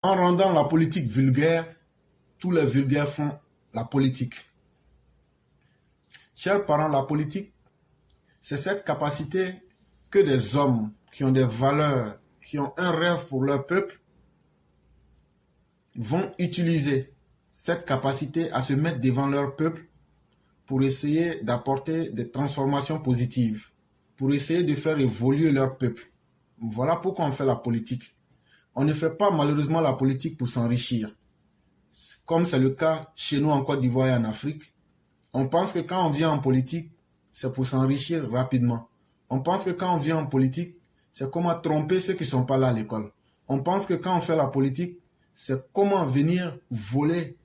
En rendant la politique vulgaire, tous les vulgaires font la politique. Chers parents, la politique, c'est cette capacité que des hommes qui ont des valeurs, qui ont un rêve pour leur peuple, vont utiliser cette capacité à se mettre devant leur peuple pour essayer d'apporter des transformations positives, pour essayer de faire évoluer leur peuple. Voilà pourquoi on fait la politique. On ne fait pas malheureusement la politique pour s'enrichir. Comme c'est le cas chez nous en Côte d'Ivoire et en Afrique, on pense que quand on vient en politique, c'est pour s'enrichir rapidement. On pense que quand on vient en politique, c'est comment tromper ceux qui ne sont pas là à l'école. On pense que quand on fait la politique, c'est comment venir voler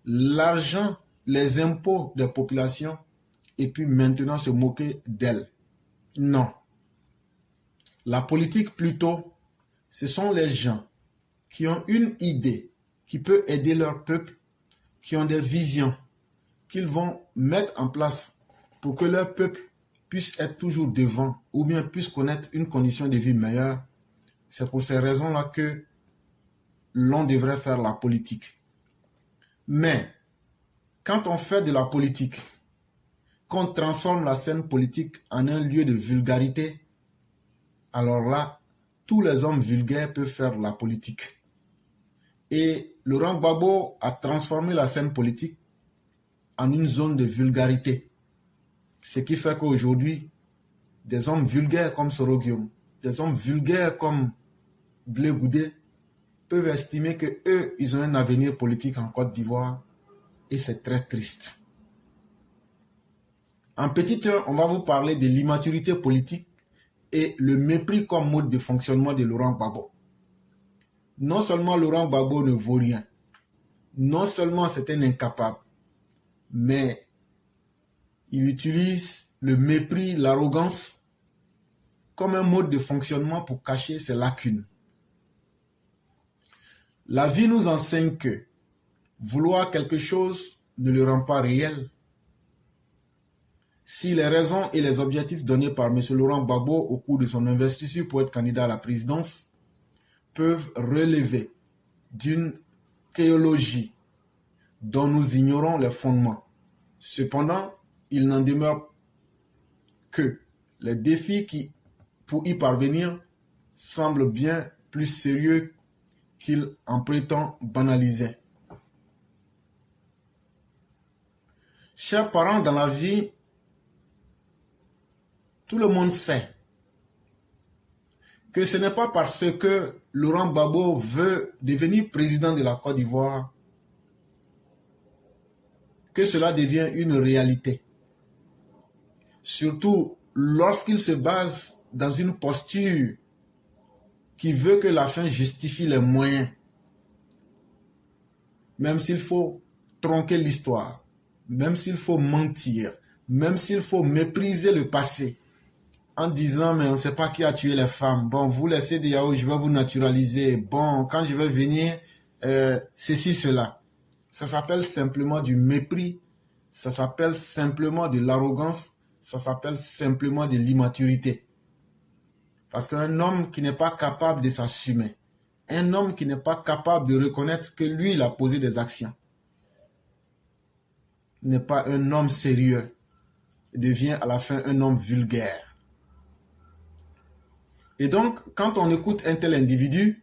l'argent, les impôts des populations et puis maintenant se moquer d'elles. Non. La politique plutôt, ce sont les gens qui ont une idée qui peut aider leur peuple, qui ont des visions qu'ils vont mettre en place pour que leur peuple puisse être toujours devant ou bien puisse connaître une condition de vie meilleure. C'est pour ces raisons-là que l'on devrait faire la politique. Mais quand on fait de la politique, qu'on transforme la scène politique en un lieu de vulgarité, alors là, tous les hommes vulgaires peuvent faire la politique. Et Laurent Gbagbo a transformé la scène politique en une zone de vulgarité. Ce qui fait qu'aujourd'hui, des hommes vulgaires comme Soro Guillaume, des hommes vulgaires comme Blé Goudé peuvent estimer qu'eux, ils ont un avenir politique en Côte d'Ivoire et c'est très triste. En petite heure, on va vous parler de l'immaturité politique et le mépris comme mode de fonctionnement de Laurent Gbagbo. Non seulement Laurent Gbagbo ne vaut rien, non seulement c'est un incapable, mais il utilise le mépris, l'arrogance comme un mode de fonctionnement pour cacher ses lacunes. La vie nous enseigne que vouloir quelque chose ne le rend pas réel. Si les raisons et les objectifs donnés par M. Laurent Gbagbo au cours de son investiture pour être candidat à la présidence peuvent relever d'une théologie dont nous ignorons les fondements, cependant, il n'en demeure que les défis qui, pour y parvenir, semblent bien plus sérieux qu'il en prétend banaliser. Chers parents, dans la vie, tout le monde sait que ce n'est pas parce que Laurent Gbagbo veut devenir président de la Côte d'Ivoire que cela devient une réalité. Surtout lorsqu'il se base dans une posture qui veut que la fin justifie les moyens. Même s'il faut tronquer l'histoire, même s'il faut mentir, même s'il faut mépriser le passé, en disant, mais on ne sait pas qui a tué les femmes. Bon, vous laissez des yaourts, je vais vous naturaliser. Bon, quand je vais venir, ceci, cela. Ça s'appelle simplement du mépris. Ça s'appelle simplement de l'arrogance. Ça s'appelle simplement de l'immaturité. Parce qu'un homme qui n'est pas capable de s'assumer, un homme qui n'est pas capable de reconnaître que lui, il a posé des actions, n'est pas un homme sérieux. Il devient à la fin un homme vulgaire. Et donc, quand on écoute un tel individu,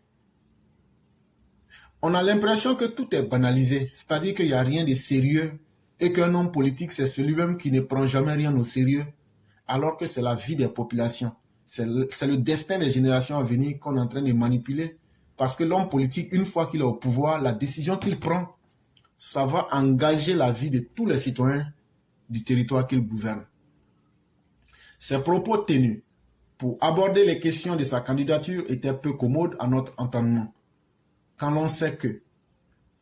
on a l'impression que tout est banalisé, c'est-à-dire qu'il n'y a rien de sérieux et qu'un homme politique, c'est celui-même qui ne prend jamais rien au sérieux, alors que c'est la vie des populations. C'est le destin des générations à venir qu'on est en train de manipuler. Parce que l'homme politique, une fois qu'il est au pouvoir, la décision qu'il prend, ça va engager la vie de tous les citoyens du territoire qu'il gouverne. Ces propos tenus pour aborder les questions de sa candidature étaient peu commodes à notre entendement, quand l'on sait que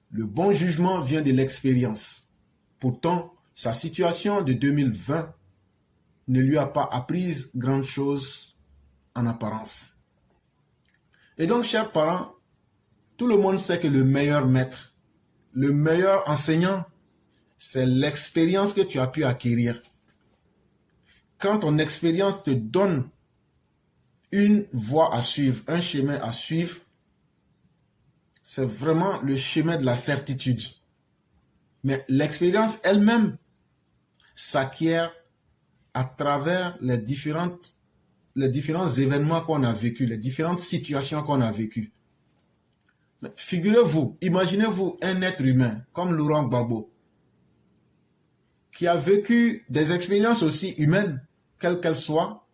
le bon jugement vient de l'expérience. Pourtant, sa situation de 2020 ne lui a pas appris grand chose en apparence. Et donc, chers parents, tout le monde sait que le meilleur maître, le meilleur enseignant, c'est l'expérience que tu as pu acquérir. Quand ton expérience te donne une voie à suivre, un chemin à suivre, c'est vraiment le chemin de la certitude. Mais l'expérience elle-même s'acquiert à travers les différents événements qu'on a vécus, les différentes situations qu'on a vécues. Figurez-vous, imaginez-vous un être humain comme Laurent Gbagbo, qui a vécu des expériences aussi humaines, quelles qu'elles soient,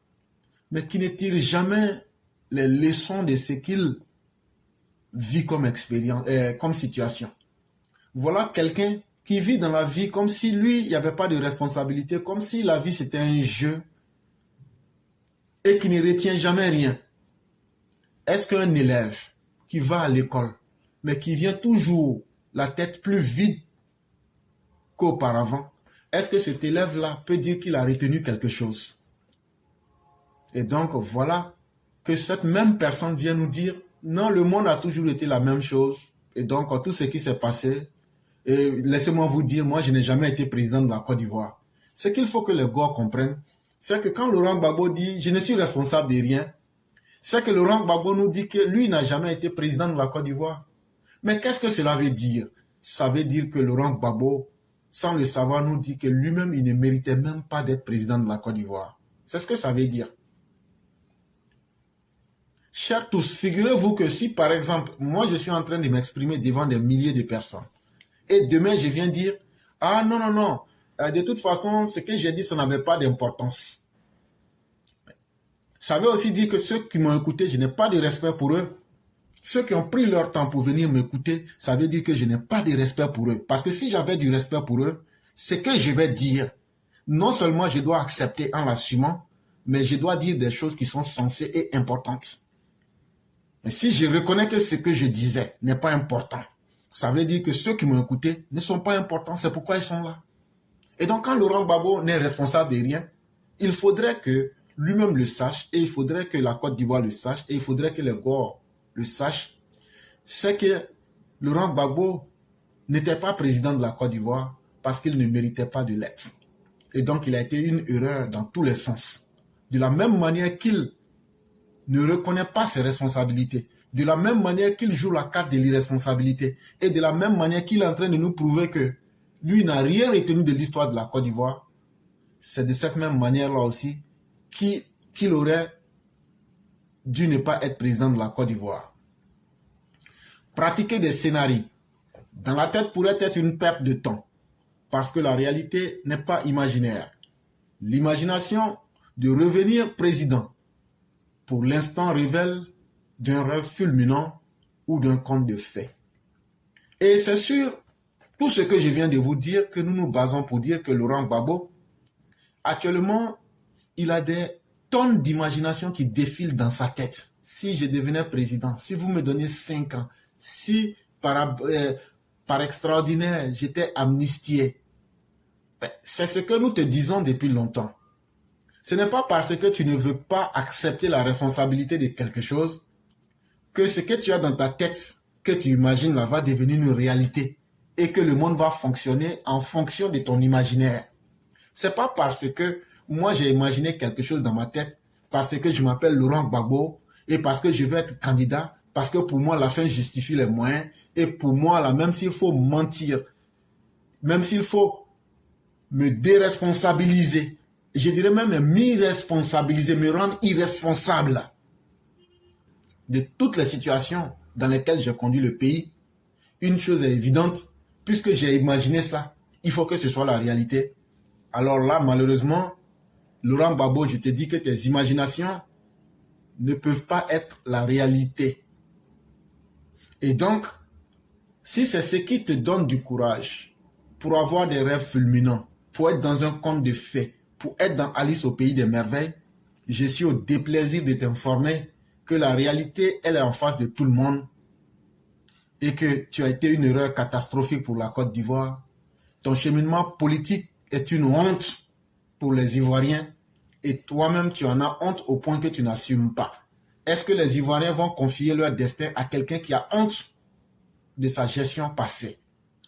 mais qui ne tire jamais les leçons de ce qu'il vit comme expérience, comme situation. Voilà quelqu'un qui vit dans la vie comme si lui, il n'y avait pas de responsabilité, comme si la vie c'était un jeu et qui ne retient jamais rien. Est-ce qu'un élève qui va à l'école, mais qui vient toujours la tête plus vide qu'auparavant, est-ce que cet élève-là peut dire qu'il a retenu quelque chose? Et donc, voilà que cette même personne vient nous dire, non, le monde a toujours été la même chose. Et donc, tout ce qui s'est passé, et laissez-moi vous dire, moi, je n'ai jamais été président de la Côte d'Ivoire. Ce qu'il faut que les gars comprennent, c'est que quand Laurent Gbagbo dit, je ne suis responsable de rien, c'est que Laurent Gbagbo nous dit que lui n'a jamais été président de la Côte d'Ivoire. Mais qu'est-ce que cela veut dire? Ça veut dire que Laurent Gbagbo, sans le savoir, nous dit que lui-même, il ne méritait même pas d'être président de la Côte d'Ivoire. C'est ce que ça veut dire. Chers tous, figurez-vous que si, par exemple, moi, je suis en train de m'exprimer devant des milliers de personnes, et demain, je viens dire, ah non, non, non, de toute façon, ce que j'ai dit, ça n'avait pas d'importance. Ça veut aussi dire que ceux qui m'ont écouté, je n'ai pas de respect pour eux. Ceux qui ont pris leur temps pour venir m'écouter, ça veut dire que je n'ai pas de respect pour eux. Parce que si j'avais du respect pour eux, ce que je vais dire, non seulement je dois accepter en l'assumant, mais je dois dire des choses qui sont sensées et importantes. Mais si je reconnais que ce que je disais n'est pas important, ça veut dire que ceux qui m'ont écouté ne sont pas importants, c'est pourquoi ils sont là. Et donc quand Laurent Gbagbo n'est responsable de rien, il faudrait que lui-même le sache, et il faudrait que la Côte d'Ivoire le sache, et il faudrait que les Gors le sachent, c'est que Laurent Gbagbo n'était pas président de la Côte d'Ivoire parce qu'il ne méritait pas de l'être. Et donc il a été une erreur dans tous les sens. De la même manière qu'il ne reconnaît pas ses responsabilités, de la même manière qu'il joue la carte de l'irresponsabilité, et de la même manière qu'il est en train de nous prouver que lui n'a rien retenu de l'histoire de la Côte d'Ivoire, c'est de cette même manière-là aussi qu'il aurait dû ne pas être président de la Côte d'Ivoire. Pratiquer des scénarios dans la tête pourrait être une perte de temps, parce que la réalité n'est pas imaginaire. L'imagination de revenir président, pour l'instant, révèle d'un rêve fulminant ou d'un conte de fées. Et c'est sur tout ce que je viens de vous dire que nous nous basons pour dire que Laurent Gbagbo, actuellement, il a des tonnes d'imagination qui défilent dans sa tête. Si je devenais président, si vous me donnez 5 ans, si par extraordinaire, j'étais amnistié, c'est ce que nous te disons depuis longtemps. Ce n'est pas parce que tu ne veux pas accepter la responsabilité de quelque chose que ce que tu as dans ta tête, que tu imagines là, va devenir une réalité et que le monde va fonctionner en fonction de ton imaginaire. C'est pas parce que moi j'ai imaginé quelque chose dans ma tête, parce que je m'appelle Laurent Gbagbo et parce que je vais être candidat, parce que pour moi la fin justifie les moyens, et pour moi là, même s'il faut mentir, même s'il faut me déresponsabiliser, je dirais même m'irresponsabiliser, me rendre irresponsable de toutes les situations dans lesquelles j'ai conduit le pays. Une chose est évidente, puisque j'ai imaginé ça, il faut que ce soit la réalité. Alors là, malheureusement, Laurent Gbagbo, je te dis que tes imaginations ne peuvent pas être la réalité. Et donc, si c'est ce qui te donne du courage pour avoir des rêves fulminants, pour être dans un conte de fées, pour être dans Alice au pays des merveilles, je suis au déplaisir de t'informer que la réalité, elle est en face de tout le monde et que tu as été une erreur catastrophique pour la Côte d'Ivoire. Ton cheminement politique est une honte pour les Ivoiriens et toi-même, tu en as honte au point que tu n'assumes pas. Est-ce que les Ivoiriens vont confier leur destin à quelqu'un qui a honte de sa gestion passée?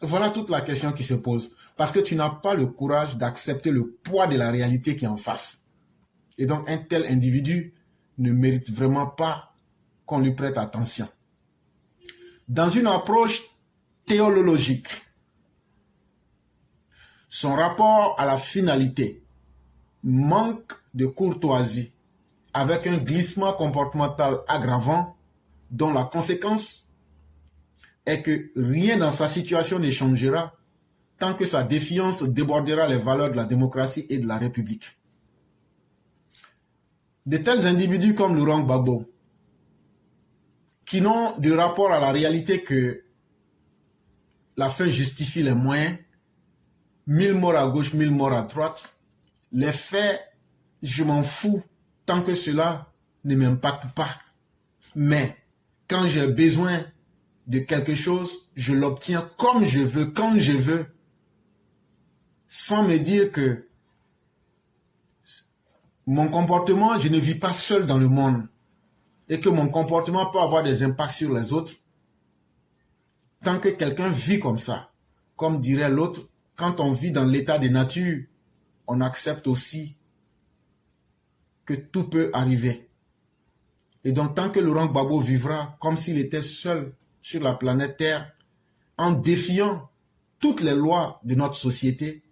Voilà toute la question qui se pose. Parce que tu n'as pas le courage d'accepter le poids de la réalité qui est en face. Et donc, un tel individu ne mérite vraiment pas qu'on lui prête attention. Dans une approche théologique, son rapport à la finalité manque de courtoisie avec un glissement comportemental aggravant dont la conséquence est que rien dans sa situation ne changera tant que sa défiance débordera les valeurs de la démocratie et de la République. De tels individus comme Laurent Gbagbo, qui n'ont de rapport à la réalité que la fin justifie les moyens, 1000 morts à gauche, 1000 morts à droite, les faits, je m'en fous tant que cela ne m'impacte pas. Mais quand j'ai besoin de quelque chose, je l'obtiens comme je veux, quand je veux, sans me dire que mon comportement, je ne vis pas seul dans le monde et que mon comportement peut avoir des impacts sur les autres. Tant que quelqu'un vit comme ça, comme dirait l'autre, quand on vit dans l'état de nature, on accepte aussi que tout peut arriver. Et donc, tant que Laurent Gbagbo vivra comme s'il était seul sur la planète Terre, en défiant toutes les lois de notre société,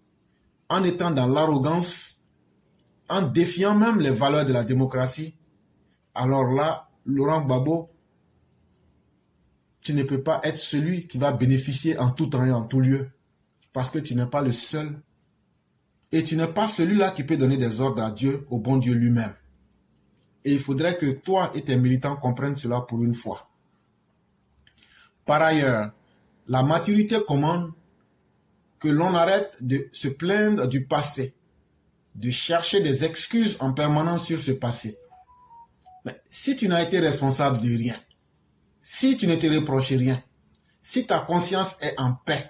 en étant dans l'arrogance, en défiant même les valeurs de la démocratie, alors là, Laurent Gbagbo, tu ne peux pas être celui qui va bénéficier en tout temps et en tout lieu, parce que tu n'es pas le seul. Et tu n'es pas celui-là qui peut donner des ordres à Dieu, au bon Dieu lui-même. Et il faudrait que toi et tes militants comprennent cela pour une fois. Par ailleurs, la maturité commande que l'on arrête de se plaindre du passé, de chercher des excuses en permanence sur ce passé. Mais si tu n'as été responsable de rien, si tu ne te reproches rien, si ta conscience est en paix,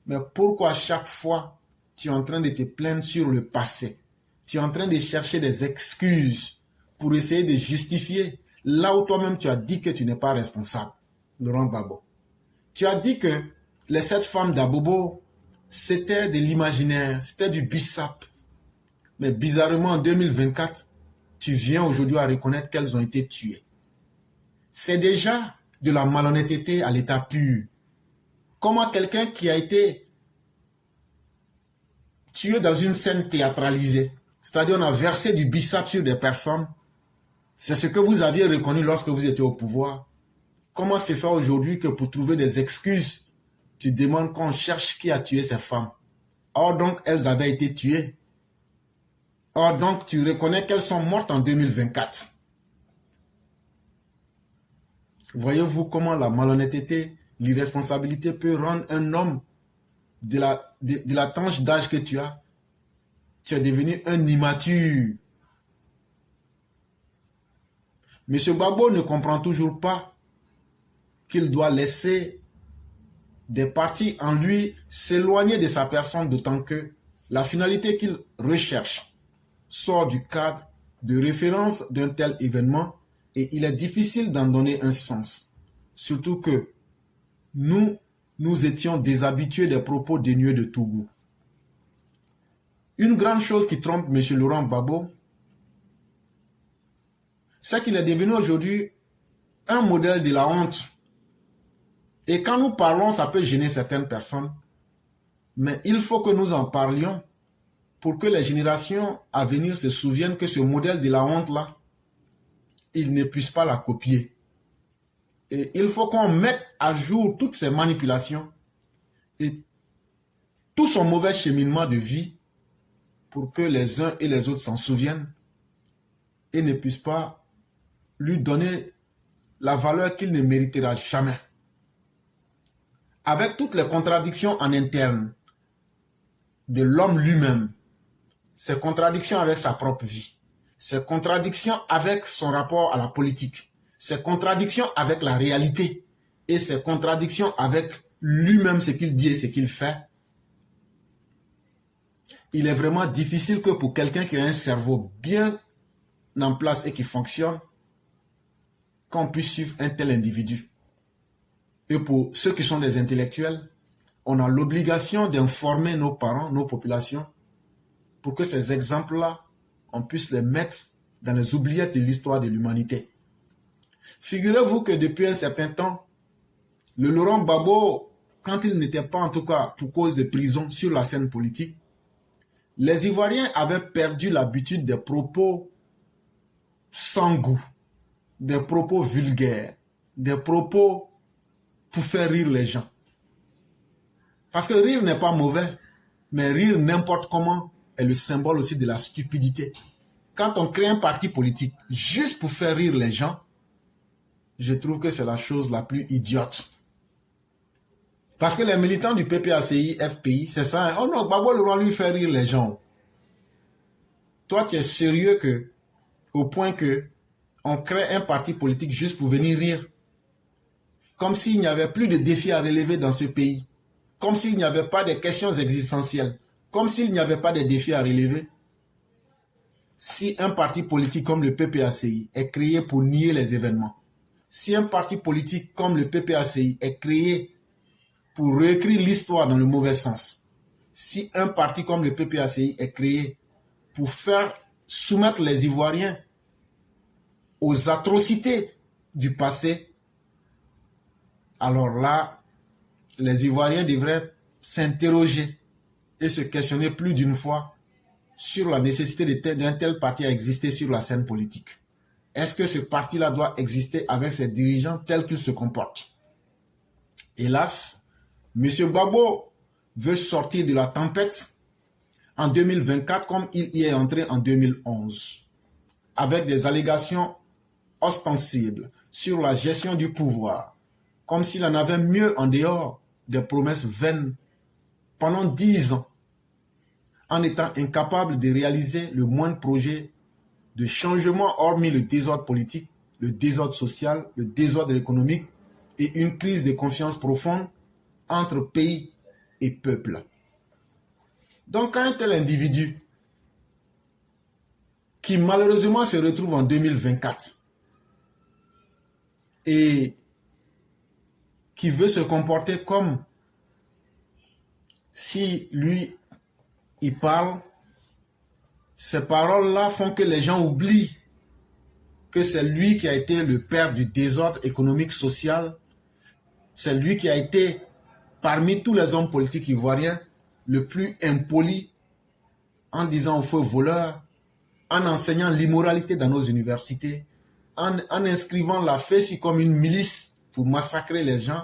mais pourquoi chaque fois tu es en train de te plaindre sur le passé? Tu es en train de chercher des excuses pour essayer de justifier là où toi-même tu as dit que tu n'es pas responsable. Laurent Gbagbo. Tu as dit que les 7 femmes d'Abobo, c'était de l'imaginaire, c'était du bissap. Mais bizarrement, en 2024, tu viens aujourd'hui à reconnaître qu'elles ont été tuées. C'est déjà de la malhonnêteté à l'état pur. Comment quelqu'un qui a été tué dans une scène théâtralisée, c'est-à-dire on a versé du bissap sur des personnes, c'est ce que vous aviez reconnu lorsque vous étiez au pouvoir. Comment c'est fait aujourd'hui que pour trouver des excuses, tu demandes qu'on cherche qui a tué ces femmes? Or donc, elles avaient été tuées. Or donc, tu reconnais qu'elles sont mortes en 2024. Voyez-vous comment la malhonnêteté, l'irresponsabilité peut rendre un homme de la tranche d'âge que tu as. Tu es devenu un immature. M. Gbagbo ne comprend toujours pas qu'il doit laisser des parties en lui s'éloigner de sa personne, d'autant que la finalité qu'il recherche sort du cadre de référence d'un tel événement et il est difficile d'en donner un sens. Surtout que nous étions déshabitués des propos dénués de tout goût. Une grande chose qui trompe M. Laurent Gbagbo, c'est qu'il est devenu aujourd'hui un modèle de la honte. Et quand nous parlons, ça peut gêner certaines personnes, mais il faut que nous en parlions pour que les générations à venir se souviennent que ce modèle de la honte-là, ils ne puissent pas la copier. Et il faut qu'on mette à jour toutes ces manipulations et tout son mauvais cheminement de vie pour que les uns et les autres s'en souviennent et ne puissent pas lui donner la valeur qu'il ne méritera jamais. Avec toutes les contradictions en interne de l'homme lui-même, ses contradictions avec sa propre vie, ses contradictions avec son rapport à la politique, ses contradictions avec la réalité et ses contradictions avec lui-même, ce qu'il dit et ce qu'il fait, il est vraiment difficile que pour quelqu'un qui a un cerveau bien en place et qui fonctionne, qu'on puisse suivre un tel individu. Et pour ceux qui sont des intellectuels, on a l'obligation d'informer nos parents, nos populations, pour que ces exemples-là, on puisse les mettre dans les oubliettes de l'histoire de l'humanité. Figurez-vous que depuis un certain temps, Le Laurent Gbagbo, quand il n'était pas en tout cas pour cause de prison sur la scène politique, les Ivoiriens avaient perdu l'habitude des propos sans goût, des propos vulgaires, des propos pour faire rire les gens. Parce que rire n'est pas mauvais, mais rire n'importe comment est le symbole aussi de la stupidité. Quand on crée un parti politique juste pour faire rire les gens, je trouve que c'est la chose la plus idiote. Parce que les militants du PPACI, FPI, c'est ça. Hein? Oh non, Gbagbo Laurent lui fait rire les gens. Toi, tu es sérieux au point que on crée un parti politique juste pour venir rire. Comme s'il n'y avait plus de défis à relever dans ce pays. Comme s'il n'y avait pas de questions existentielles. Comme s'il n'y avait pas de défis à relever. Si un parti politique comme le PPACI est créé pour nier les événements, si un parti politique comme le PPACI est créé pour réécrire l'histoire dans le mauvais sens, si un parti comme le PPACI est créé pour faire soumettre les Ivoiriens aux atrocités du passé, alors là, les Ivoiriens devraient s'interroger et se questionner plus d'une fois sur la nécessité d'un tel parti à exister sur la scène politique. Est-ce que ce parti-là doit exister avec ses dirigeants tels qu'ils se comportent? Hélas, M. Gbagbo veut sortir de la tempête en 2024 comme il y est entré en 2011, avec des allégations ostensibles sur la gestion du pouvoir, comme s'il en avait mieux en dehors des promesses vaines pendant 10 ans, en étant incapable de réaliser le moindre projet de changement hormis le désordre politique, le désordre social, le désordre économique et une crise de confiance profonde entre pays et peuple. Donc quand un tel individu qui malheureusement se retrouve en 2024 et qui veut se comporter comme si lui, il parle, ces paroles-là font que les gens oublient que c'est lui qui a été le père du désordre économique social, c'est lui qui a été, parmi tous les hommes politiques ivoiriens, le plus impoli en disant aux faux voleurs, en enseignant l'immoralité dans nos universités, en inscrivant la FESI comme une milice pour massacrer les gens,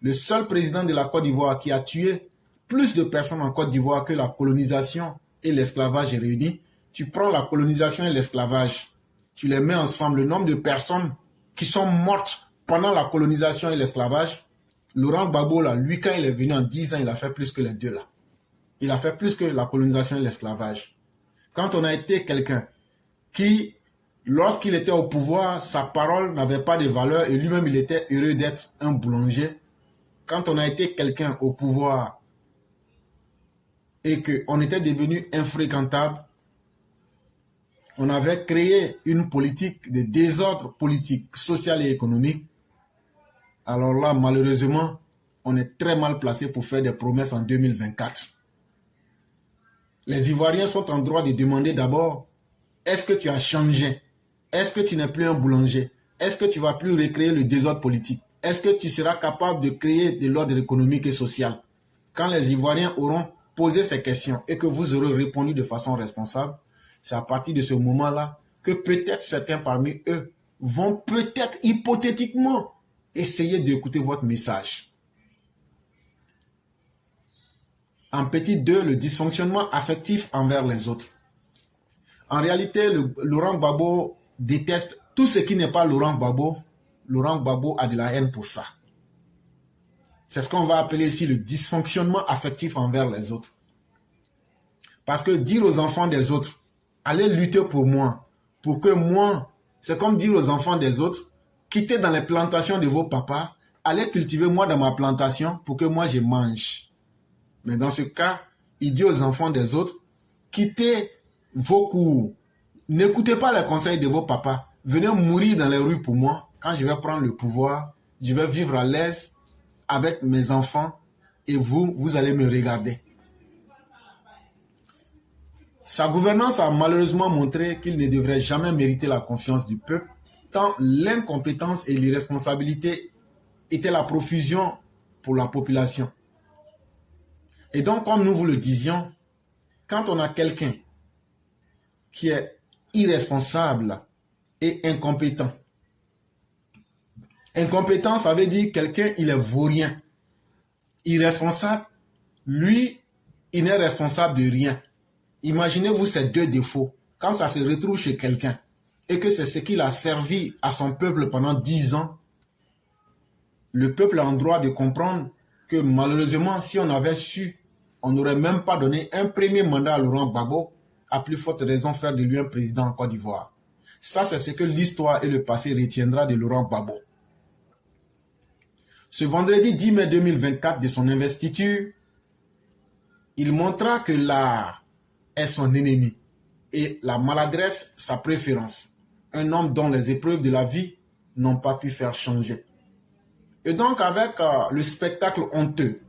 le seul président de la Côte d'Ivoire qui a tué plus de personnes en Côte d'Ivoire que la colonisation et l'esclavage réunis. Tu prends la colonisation et l'esclavage, tu les mets ensemble, le nombre de personnes qui sont mortes pendant la colonisation et l'esclavage. Laurent Gbagbo, là, lui, quand il est venu en 10 ans, il a fait plus que les deux là. Il a fait plus que la colonisation et l'esclavage. Quand on a été quelqu'un qui, lorsqu'il était au pouvoir, sa parole n'avait pas de valeur et lui-même, il était heureux d'être un boulanger. Quand on a été quelqu'un au pouvoir et qu'on était devenu infréquentable, on avait créé une politique de désordre politique, social et économique. Alors là, malheureusement, on est très mal placé pour faire des promesses en 2024. Les Ivoiriens sont en droit de demander d'abord, est-ce que tu as changé? Est-ce que tu n'es plus un boulanger? Est-ce que tu ne vas plus recréer le désordre politique? Est-ce que tu seras capable de créer de l'ordre économique et social? Quand les Ivoiriens auront posé ces questions et que vous aurez répondu de façon responsable, c'est à partir de ce moment-là que peut-être certains parmi eux vont peut-être hypothétiquement essayer d'écouter votre message. En petit 2, le dysfonctionnement affectif envers les autres. En réalité, Laurent Gbagbo déteste tout ce qui n'est pas Laurent Gbagbo. Laurent Gbagbo a de la haine pour ça. C'est ce qu'on va appeler ici le dysfonctionnement affectif envers les autres. Parce que dire aux enfants des autres, allez lutter pour moi, pour que moi, c'est comme dire aux enfants des autres, quittez dans les plantations de vos papas, allez cultiver moi dans ma plantation pour que moi je mange. Mais dans ce cas, il dit aux enfants des autres, quittez vos cours, n'écoutez pas les conseils de vos papas, venez mourir dans les rues pour moi. Quand je vais prendre le pouvoir, je vais vivre à l'aise avec mes enfants et vous allez me regarder. Sa gouvernance a malheureusement montré qu'il ne devrait jamais mériter la confiance du peuple, tant l'incompétence et l'irresponsabilité était la profusion pour la population. Et donc, comme nous vous le disions, quand on a quelqu'un qui est irresponsable et incompétent, incompétent, ça veut dire quelqu'un, il est vaurien. Irresponsable, lui, il n'est responsable de rien. Imaginez-vous ces deux défauts. Quand ça se retrouve chez quelqu'un et que c'est ce qu'il a servi à son peuple pendant 10 ans, le peuple a le droit de comprendre que malheureusement, si on avait su, on n'aurait même pas donné un premier mandat à Laurent Gbagbo, à plus forte raison faire de lui un président en Côte d'Ivoire. Ça, c'est ce que l'histoire et le passé retiendra de Laurent Gbagbo. Ce vendredi 10 mai 2024 de son investiture, il montra que l'art est son ennemi et la maladresse sa préférence. Un homme dont les épreuves de la vie n'ont pas pu faire changer. Et donc avec le spectacle honteux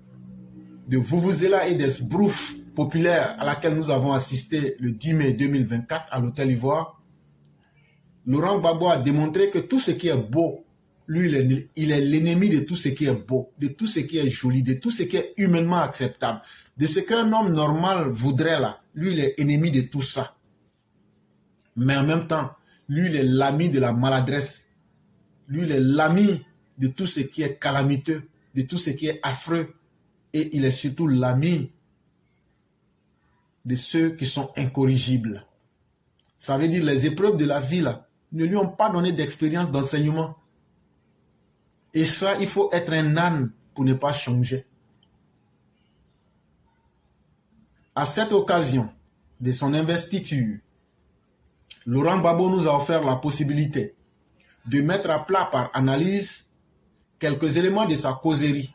de Vuvuzela et des sbroufs populaires à laquelle nous avons assisté le 10 mai 2024 à l'Hôtel Ivoire, Laurent Gbagbo a démontré que tout ce qui est beau, lui, il est l'ennemi de tout ce qui est beau, de tout ce qui est joli, de tout ce qui est humainement acceptable, de ce qu'un homme normal voudrait là. Lui, il est ennemi de tout ça. Mais en même temps, lui, il est l'ami de la maladresse. Lui, il est l'ami de tout ce qui est calamiteux, de tout ce qui est affreux. Et il est surtout l'ami de ceux qui sont incorrigibles. Ça veut dire les épreuves de la vie là, ne lui ont pas donné d'expérience d'enseignement. Et ça, il faut être un âne pour ne pas changer. À cette occasion de son investiture, Laurent Gbagbo nous a offert la possibilité de mettre à plat par analyse quelques éléments de sa causerie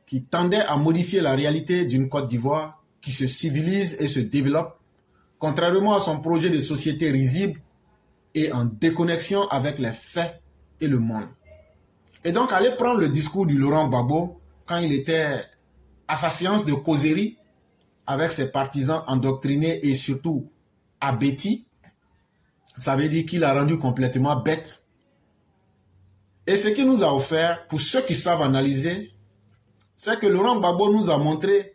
qui tendaient à modifier la réalité d'une Côte d'Ivoire qui se civilise et se développe, contrairement à son projet de société risible et en déconnexion avec les faits et le monde. Et donc, allez prendre le discours du Laurent Gbagbo quand il était à sa séance de causerie avec ses partisans endoctrinés et surtout abétis. Ça veut dire qu'il a rendu complètement bête. Et ce qu'il nous a offert, pour ceux qui savent analyser, c'est que Laurent Gbagbo nous a montré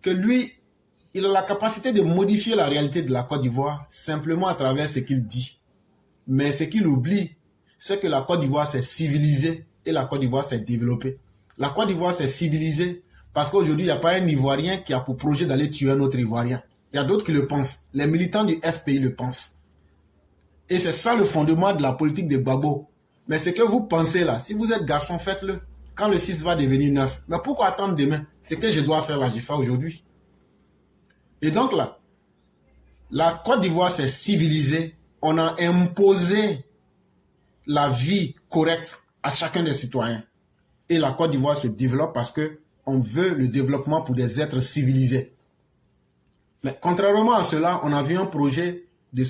que lui, il a la capacité de modifier la réalité de la Côte d'Ivoire simplement à travers ce qu'il dit. Mais ce qu'il oublie, c'est que la Côte d'Ivoire s'est civilisée et la Côte d'Ivoire s'est développée. La Côte d'Ivoire s'est civilisée parce qu'aujourd'hui, il n'y a pas un Ivoirien qui a pour projet d'aller tuer un autre Ivoirien. Il y a d'autres qui le pensent. Les militants du FPI le pensent. Et c'est ça le fondement de la politique de Gbagbo. Mais ce que vous pensez là, si vous êtes garçon, faites-le. Quand le 6 va devenir 9. Mais pourquoi attendre demain? Ce que je dois faire là, je fais aujourd'hui. Et donc là, la Côte d'Ivoire s'est civilisée. On a imposé la vie correcte à chacun des citoyens. Et la Côte d'Ivoire se développe parce qu'on veut le développement pour des êtres civilisés. Mais contrairement à cela, on a vu un projet de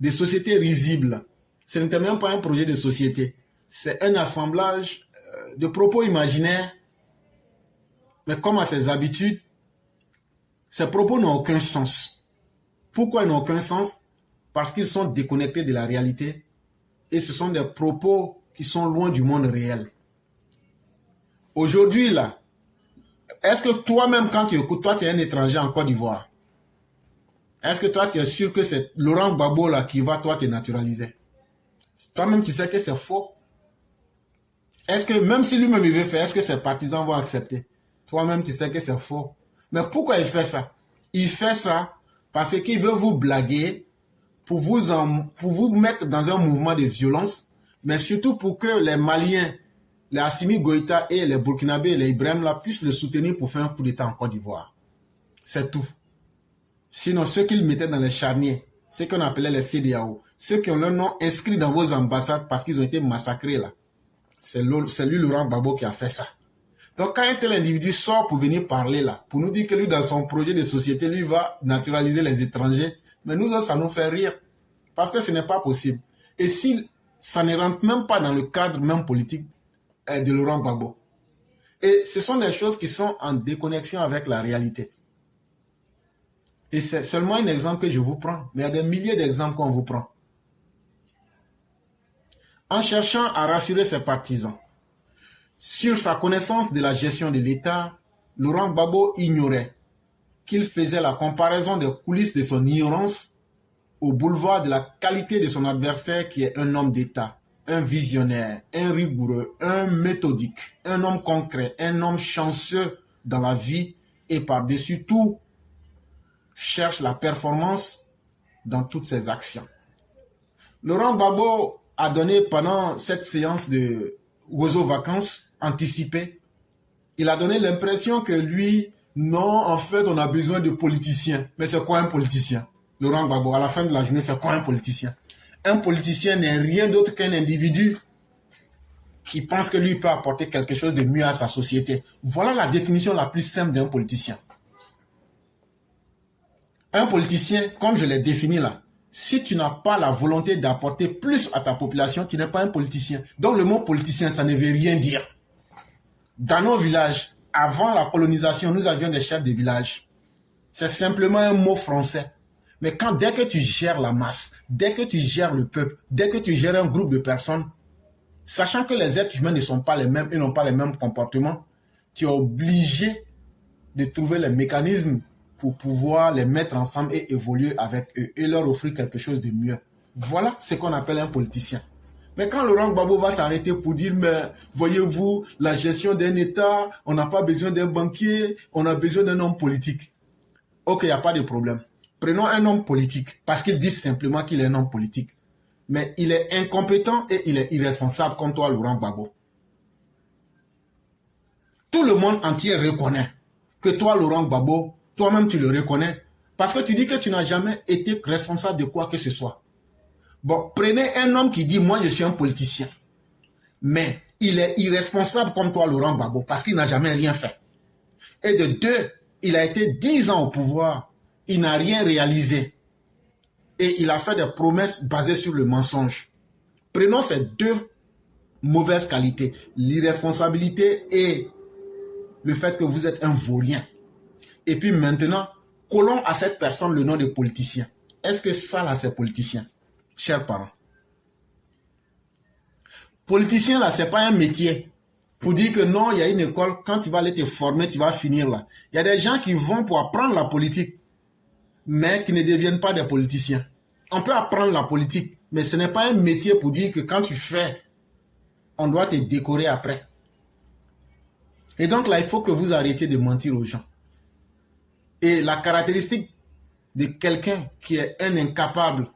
société risible. Ce n'était même pas un projet de société. C'est un assemblage de propos imaginaires. Mais comme à ses habitudes, ces propos n'ont aucun sens. Pourquoi ils n'ont aucun sens? Parce qu'ils sont déconnectés de la réalité. Et ce sont des propos qui sont loin du monde réel. Aujourd'hui, là, est-ce que toi-même, quand tu écoutes, toi, tu es un étranger en Côte d'Ivoire? Est-ce que toi, tu es sûr que c'est Laurent Gbagbo là qui va, toi, te naturaliser? Toi-même, tu sais que c'est faux. Est-ce que, même si lui-même il veut faire, est-ce que ses partisans vont accepter? Toi-même, tu sais que c'est faux. Mais pourquoi il fait ça? Il fait ça parce qu'il veut vous blaguer, pour vous mettre dans un mouvement de violence, mais surtout pour que les Maliens, les Assimi Goïta et les Burkinabés et les Ibrahim là puissent le soutenir pour faire un coup d'État en Côte d'Ivoire. C'est tout. Sinon, ceux qu'ils mettaient dans les charniers, ceux qu'on appelait les CEDEAO, ceux qui ont leur nom inscrit dans vos ambassades parce qu'ils ont été massacrés là, c'est lui, Laurent Gbagbo, qui a fait ça. Donc, quand un tel individu sort pour venir parler là, pour nous dire que lui, dans son projet de société, lui va naturaliser les étrangers, mais nous, ça nous fait rire. Parce que ce n'est pas possible. Et si ça ne rentre même pas dans le cadre même politique de Laurent Gbagbo. Et ce sont des choses qui sont en déconnexion avec la réalité. Et c'est seulement un exemple que je vous prends. Mais il y a des milliers d'exemples qu'on vous prend. En cherchant à rassurer ses partisans sur sa connaissance de la gestion de l'État, Laurent Gbagbo ignorait qu'il faisait la comparaison des coulisses de son ignorance au boulevard de la qualité de son adversaire qui est un homme d'État, un visionnaire, un rigoureux, un méthodique, un homme concret, un homme chanceux dans la vie et par-dessus tout cherche la performance dans toutes ses actions. Laurent Gbagbo a donné pendant cette séance de Oiseaux Vacances anticipées, il a donné l'impression que lui, non, en fait, on a besoin de politiciens. Mais c'est quoi un politicien? Laurent Gbagbo, à la fin de la journée, c'est quoi un politicien? Un politicien n'est rien d'autre qu'un individu qui pense que lui peut apporter quelque chose de mieux à sa société. Voilà la définition la plus simple d'un politicien. Un politicien, comme je l'ai défini là, si tu n'as pas la volonté d'apporter plus à ta population, tu n'es pas un politicien. Donc le mot politicien, ça ne veut rien dire. Dans nos villages, avant la colonisation, nous avions des chefs de village. C'est simplement un mot français. Mais dès que tu gères la masse, dès que tu gères le peuple, dès que tu gères un groupe de personnes, sachant que les êtres humains ne sont pas les mêmes et n'ont pas les mêmes comportements, tu es obligé de trouver les mécanismes pour pouvoir les mettre ensemble et évoluer avec eux et leur offrir quelque chose de mieux. Voilà ce qu'on appelle un politicien. Mais quand Laurent Gbagbo va s'arrêter pour dire, mais voyez-vous, la gestion d'un État, on n'a pas besoin d'un banquier, on a besoin d'un homme politique. Ok, il n'y a pas de problème. Prenons un homme politique, parce qu'ils disent simplement qu'il est un homme politique. Mais il est incompétent et il est irresponsable comme toi, Laurent Gbagbo. Tout le monde entier reconnaît que toi, Laurent Gbagbo, toi-même tu le reconnais, parce que tu dis que tu n'as jamais été responsable de quoi que ce soit. Bon, prenez un homme qui dit, moi je suis un politicien, mais il est irresponsable comme toi, Laurent Gbagbo, parce qu'il n'a jamais rien fait. Et de deux, il a été 10 ans au pouvoir, il n'a rien réalisé. Et il a fait des promesses basées sur le mensonge. Prenons ces deux mauvaises qualités, l'irresponsabilité et le fait que vous êtes un vaurien. Et puis maintenant, collons à cette personne le nom de politicien. Est-ce que ça là c'est politicien? Chers parents. Politicien là, c'est pas un métier. Pour dire que non, il y a une école, quand tu vas aller te former, tu vas finir là. Il y a des gens qui vont pour apprendre la politique, mais qui ne deviennent pas des politiciens. On peut apprendre la politique, mais ce n'est pas un métier pour dire que quand tu fais, on doit te décorer après. Et donc là, il faut que vous arrêtiez de mentir aux gens. Et la caractéristique de quelqu'un qui est un incapable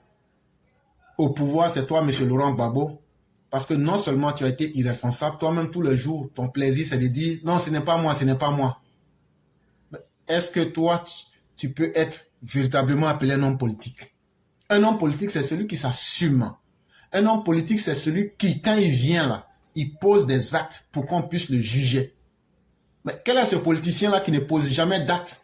au pouvoir, c'est toi, M. Laurent Gbagbo. Parce que non seulement tu as été irresponsable, toi-même tous les jours, ton plaisir c'est de dire non, ce n'est pas moi, ce n'est pas moi. Est-ce que toi, tu peux être véritablement appelé un homme politique? Un homme politique, c'est celui qui s'assume. Un homme politique, c'est celui qui, quand il vient là, il pose des actes pour qu'on puisse le juger. Mais quel est ce politicien-là qui ne pose jamais d'actes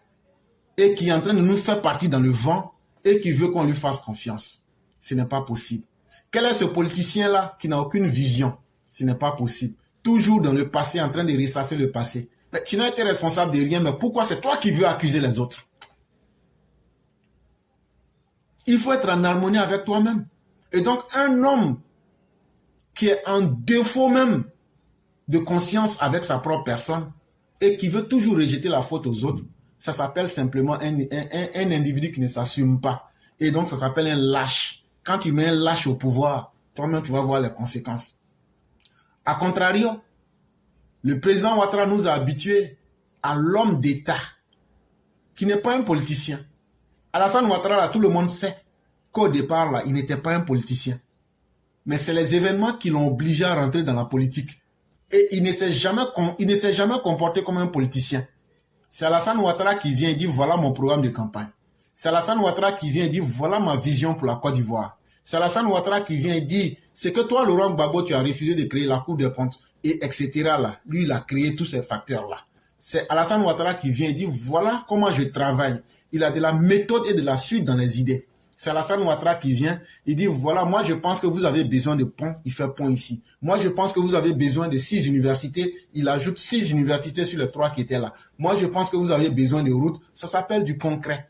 et qui est en train de nous faire partir dans le vent et qui veut qu'on lui fasse confiance? Ce n'est pas possible. Quel est ce politicien-là qui n'a aucune vision? Ce n'est pas possible. Toujours dans le passé, en train de ressasser le passé. Mais tu n'as été responsable de rien, mais pourquoi c'est toi qui veux accuser les autres? Il faut être en harmonie avec toi-même. Et donc, un homme qui est en défaut même de conscience avec sa propre personne et qui veut toujours rejeter la faute aux autres, ça s'appelle simplement un individu qui ne s'assume pas. Et donc, ça s'appelle un lâche. Quand tu mets un lâche au pouvoir, toi-même, tu vas voir les conséquences. A contrario, le président Ouattara nous a habitués à l'homme d'État, qui n'est pas un politicien. Alassane Ouattara, là, tout le monde sait qu'au départ, là, il n'était pas un politicien. Mais c'est les événements qui l'ont obligé à rentrer dans la politique. Et il ne s'est jamais comporté comme un politicien. C'est Alassane Ouattara qui vient et dit, voilà mon programme de campagne. C'est Alassane Ouattara qui vient et dit, voilà ma vision pour la Côte d'Ivoire. C'est Alassane Ouattara qui vient et dit, c'est que toi, Laurent Gbagbo, tu as refusé de créer la Cour des comptes, et etc. Là. Lui, il a créé tous ces facteurs-là. C'est Alassane Ouattara qui vient et dit, voilà comment je travaille. Il a de la méthode et de la suite dans les idées. C'est Alassane Ouattara qui vient, il dit, voilà, moi je pense que vous avez besoin de ponts, il fait pont ici. Moi je pense que vous avez besoin de 6 universités, il ajoute 6 universités sur les 3 qui étaient là. Moi je pense que vous avez besoin de routes, ça s'appelle du concret.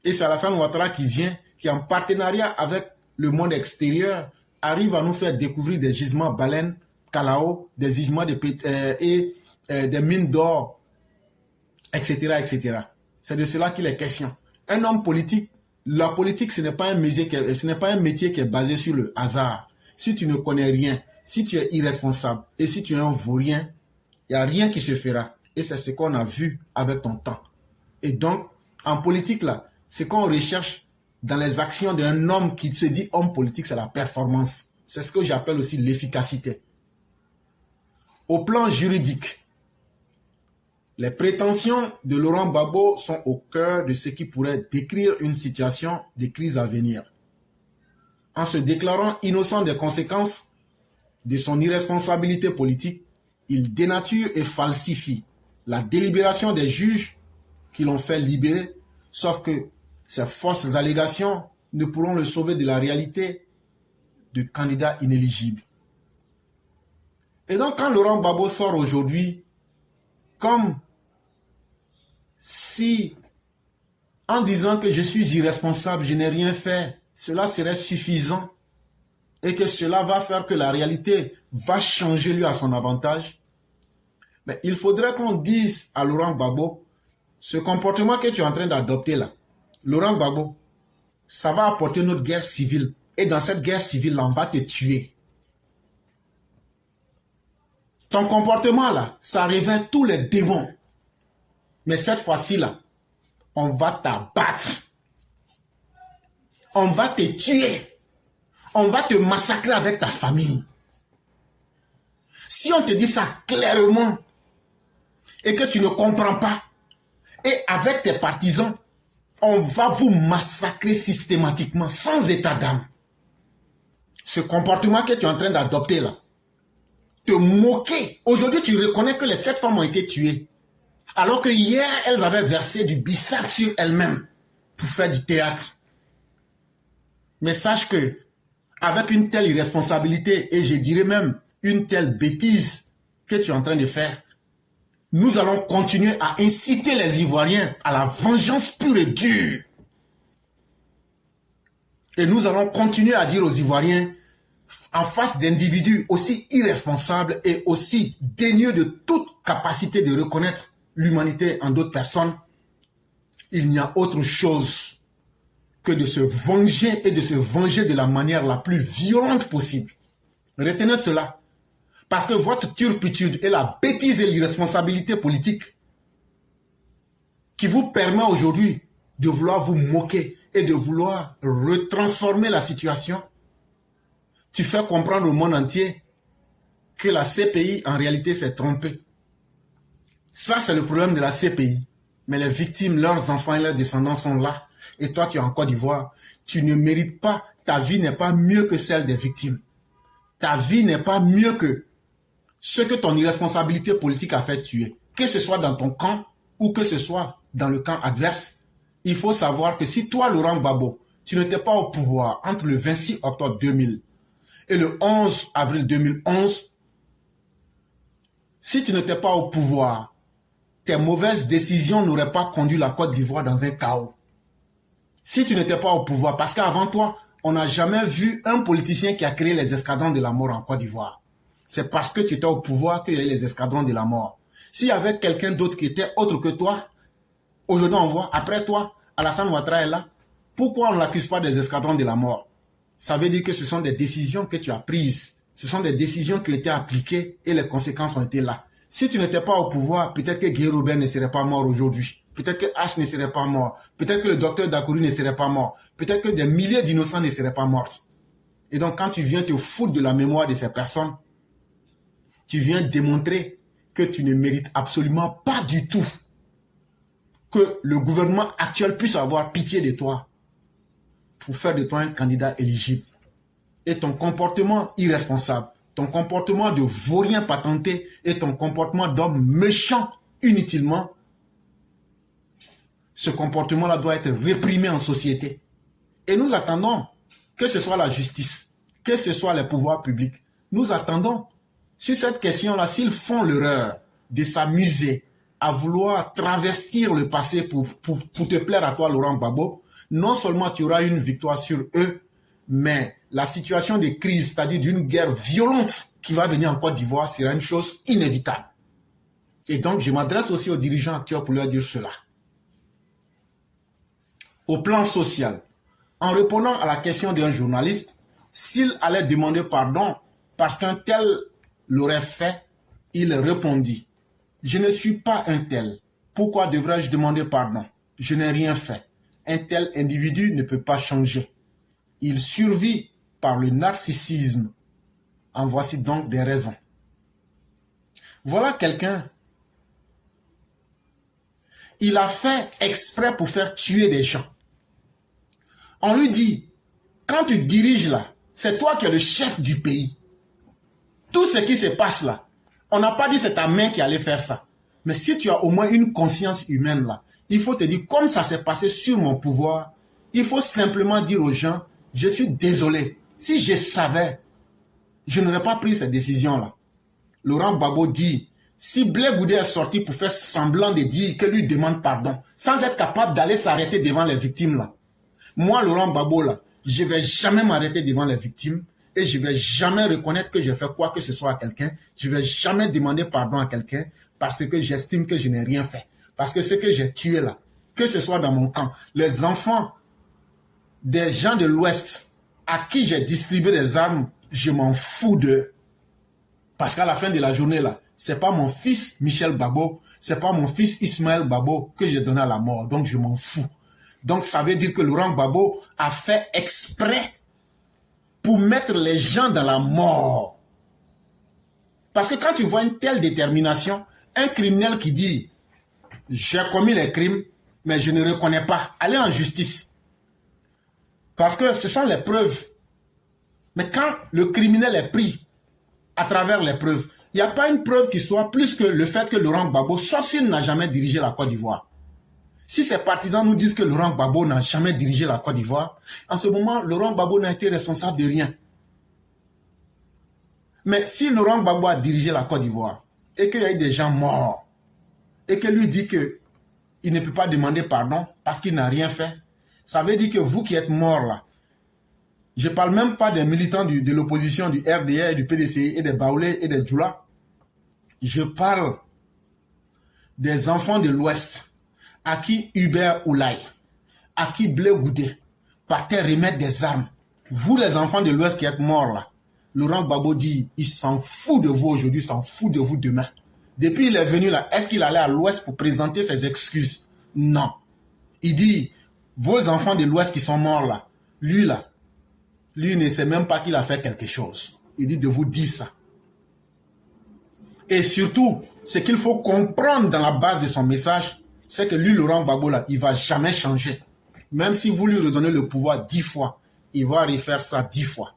Et c'est Alassane Ouattara qui vient, qui est en partenariat avec le monde extérieur, arrive à nous faire découvrir des gisements baleines, Kalao, des gisements des mines d'or, etc., etc. C'est de cela qu'il est question. Un homme politique, la politique, ce n'est pas un métier qui est basé sur le hasard. Si tu ne connais rien, si tu es irresponsable et si tu es un vaurien, il n'y a rien qui se fera. Et c'est ce qu'on a vu avec ton temps. Et donc, en politique, là, ce qu'on recherche dans les actions d'un homme qui se dit homme politique, c'est la performance. C'est ce que j'appelle aussi l'efficacité. Au plan juridique, les prétentions de Laurent Gbagbo sont au cœur de ce qui pourrait décrire une situation de crise à venir. En se déclarant innocent des conséquences de son irresponsabilité politique, il dénature et falsifie la délibération des juges qui l'ont fait libérer, sauf que ces fausses allégations ne pourront le sauver de la réalité de candidat inéligible. Et donc, quand Laurent Gbagbo sort aujourd'hui, comme si, en disant que je suis irresponsable, je n'ai rien fait, cela serait suffisant et que cela va faire que la réalité va changer lui à son avantage, mais il faudrait qu'on dise à Laurent Gbagbo, ce comportement que tu es en train d'adopter là, Laurent Gbagbo, ça va apporter notre guerre civile. Et dans cette guerre civile, on va te tuer. Ton comportement là, ça réveille tous les démons. Mais cette fois-ci là, on va t'abattre. On va te tuer. On va te massacrer avec ta famille. Si on te dit ça clairement et que tu ne comprends pas, et avec tes partisans, on va vous massacrer systématiquement, sans état d'âme. Ce comportement que tu es en train d'adopter là, te moquer. Aujourd'hui, tu reconnais que les 7 femmes ont été tuées. Alors que hier, elles avaient versé du bissap sur elles-mêmes pour faire du théâtre. Mais sache que, avec une telle irresponsabilité, et je dirais même une telle bêtise que tu es en train de faire, nous allons continuer à inciter les Ivoiriens à la vengeance pure et dure. Et nous allons continuer à dire aux Ivoiriens, en face d'individus aussi irresponsables et aussi dénués de toute capacité de reconnaître l'humanité en d'autres personnes, il n'y a autre chose que de se venger et de se venger de la manière la plus violente possible. Retenez cela. Parce que votre turpitude et la bêtise et l'irresponsabilité politique qui vous permet aujourd'hui de vouloir vous moquer et de vouloir retransformer la situation, tu fais comprendre au monde entier que la CPI en réalité s'est trompée. Ça, c'est le problème de la CPI. Mais les victimes, leurs enfants et leurs descendants sont là. Et toi, tu es en Côte d'Ivoire. Tu ne mérites pas, ta vie n'est pas mieux que celle des victimes. Ta vie n'est pas mieux que ce que ton irresponsabilité politique a fait tuer. Que ce soit dans ton camp ou que ce soit dans le camp adverse, il faut savoir que si toi, Laurent Gbagbo, tu n'étais pas au pouvoir entre le 26 octobre 2000 et le 11 avril 2011, si tu n'étais pas au pouvoir, tes mauvaises décisions n'auraient pas conduit la Côte d'Ivoire dans un chaos. Si tu n'étais pas au pouvoir, parce qu'avant toi, on n'a jamais vu un politicien qui a créé les escadrons de la mort en Côte d'Ivoire. C'est parce que tu étais au pouvoir qu'il y a eu les escadrons de la mort. S'il y avait quelqu'un d'autre qui était autre que toi, aujourd'hui on voit, après toi, Alassane Ouattara est là, pourquoi on ne l'accuse pas des escadrons de la mort? Ça veut dire que ce sont des décisions que tu as prises. Ce sont des décisions qui ont été appliquées et les conséquences ont été là. Si tu n'étais pas au pouvoir, peut-être que Guy Robert ne serait pas mort aujourd'hui. Peut-être que H ne serait pas mort. Peut-être que le docteur Dakouri ne serait pas mort. Peut-être que des milliers d'innocents ne seraient pas morts. Et donc quand tu viens te foutre de la mémoire de ces personnes, tu viens démontrer que tu ne mérites absolument pas du tout que le gouvernement actuel puisse avoir pitié de toi pour faire de toi un candidat éligible. Et ton comportement irresponsable, ton comportement de vaurien patenté et ton comportement d'homme méchant inutilement, ce comportement-là doit être réprimé en société. Et nous attendons que ce soit la justice, que ce soit les pouvoirs publics. Nous attendons sur cette question-là, s'ils font l'erreur de s'amuser à vouloir travestir le passé pour te plaire à toi, Laurent Gbagbo, non seulement tu auras une victoire sur eux, Mais la situation de crise, c'est-à-dire d'une guerre violente qui va venir en Côte d'Ivoire, sera une chose inévitable. Et donc, je m'adresse aussi aux dirigeants actuels pour leur dire cela. Au plan social, en répondant à la question d'un journaliste, s'il allait demander pardon parce qu'un tel l'aurait fait, il répondit: je ne suis pas un tel. Pourquoi devrais-je demander pardon? Je n'ai rien fait. Un tel individu ne peut pas changer. Il survit par le narcissisme. En voici donc des raisons. Voilà quelqu'un. Il a fait exprès pour faire tuer des gens. On lui dit, quand tu diriges là, c'est toi qui es le chef du pays. Tout ce qui se passe là, on n'a pas dit c'est ta main qui allait faire ça. Mais si tu as au moins une conscience humaine là, il faut te dire, comme ça s'est passé sur mon pouvoir, il faut simplement dire aux gens, je suis désolé. Si je savais, je n'aurais pas pris cette décision-là. Laurent Gbagbo dit, si Blé Goudé est sorti pour faire semblant de dire que lui demande pardon, sans être capable d'aller s'arrêter devant les victimes là, moi, Laurent Gbagbo là, je ne vais jamais m'arrêter devant les victimes et je ne vais jamais reconnaître que j'ai fait quoi que ce soit à quelqu'un. Je ne vais jamais demander pardon à quelqu'un parce que j'estime que je n'ai rien fait. Parce que ce que j'ai tué là, que ce soit dans mon camp, les enfants des gens de l'Ouest à qui j'ai distribué des armes, je m'en fous d'eux. Parce qu'à la fin de la journée là, c'est pas mon fils Michel Gbagbo, c'est pas mon fils Ismaël Gbagbo que j'ai donné à la mort. Donc je m'en fous. Donc ça veut dire que Laurent Gbagbo a fait exprès pour mettre les gens dans la mort. Parce que quand tu vois une telle détermination, un criminel qui dit « j'ai commis les crimes, mais je ne reconnais pas », allez en justice. Parce que ce sont les preuves. Mais quand le criminel est pris à travers les preuves, il n'y a pas une preuve qui soit plus que le fait que Laurent Gbagbo, sauf s'il n'a jamais dirigé la Côte d'Ivoire. Si ses partisans nous disent que Laurent Gbagbo n'a jamais dirigé la Côte d'Ivoire, en ce moment, Laurent Gbagbo n'a été responsable de rien. Mais si Laurent Gbagbo a dirigé la Côte d'Ivoire et qu'il y a eu des gens morts et que lui dit qu'il ne peut pas demander pardon parce qu'il n'a rien fait, ça veut dire que vous qui êtes morts là, je ne parle même pas des militants de l'opposition, du RDR, du PDCI et des Baoulés et des Djoula. Je parle des enfants de l'Ouest à qui Hubert Oulaye, à qui Blé Goudé partaient remettre des armes. Vous les enfants de l'Ouest qui êtes morts là, Laurent Gbagbo dit, il s'en fout de vous aujourd'hui, il s'en fout de vous demain. Depuis il est venu là, est-ce qu'il allait à l'Ouest pour présenter ses excuses? Non. Il dit, vos enfants de l'Ouest qui sont morts là, lui ne sait même pas qu'il a fait quelque chose. Il dit de vous dire ça. Et surtout, ce qu'il faut comprendre dans la base de son message, c'est que lui, Laurent Gbagbo, là, il ne va jamais changer. Même si vous lui redonnez le pouvoir 10 fois, il va refaire ça 10 fois.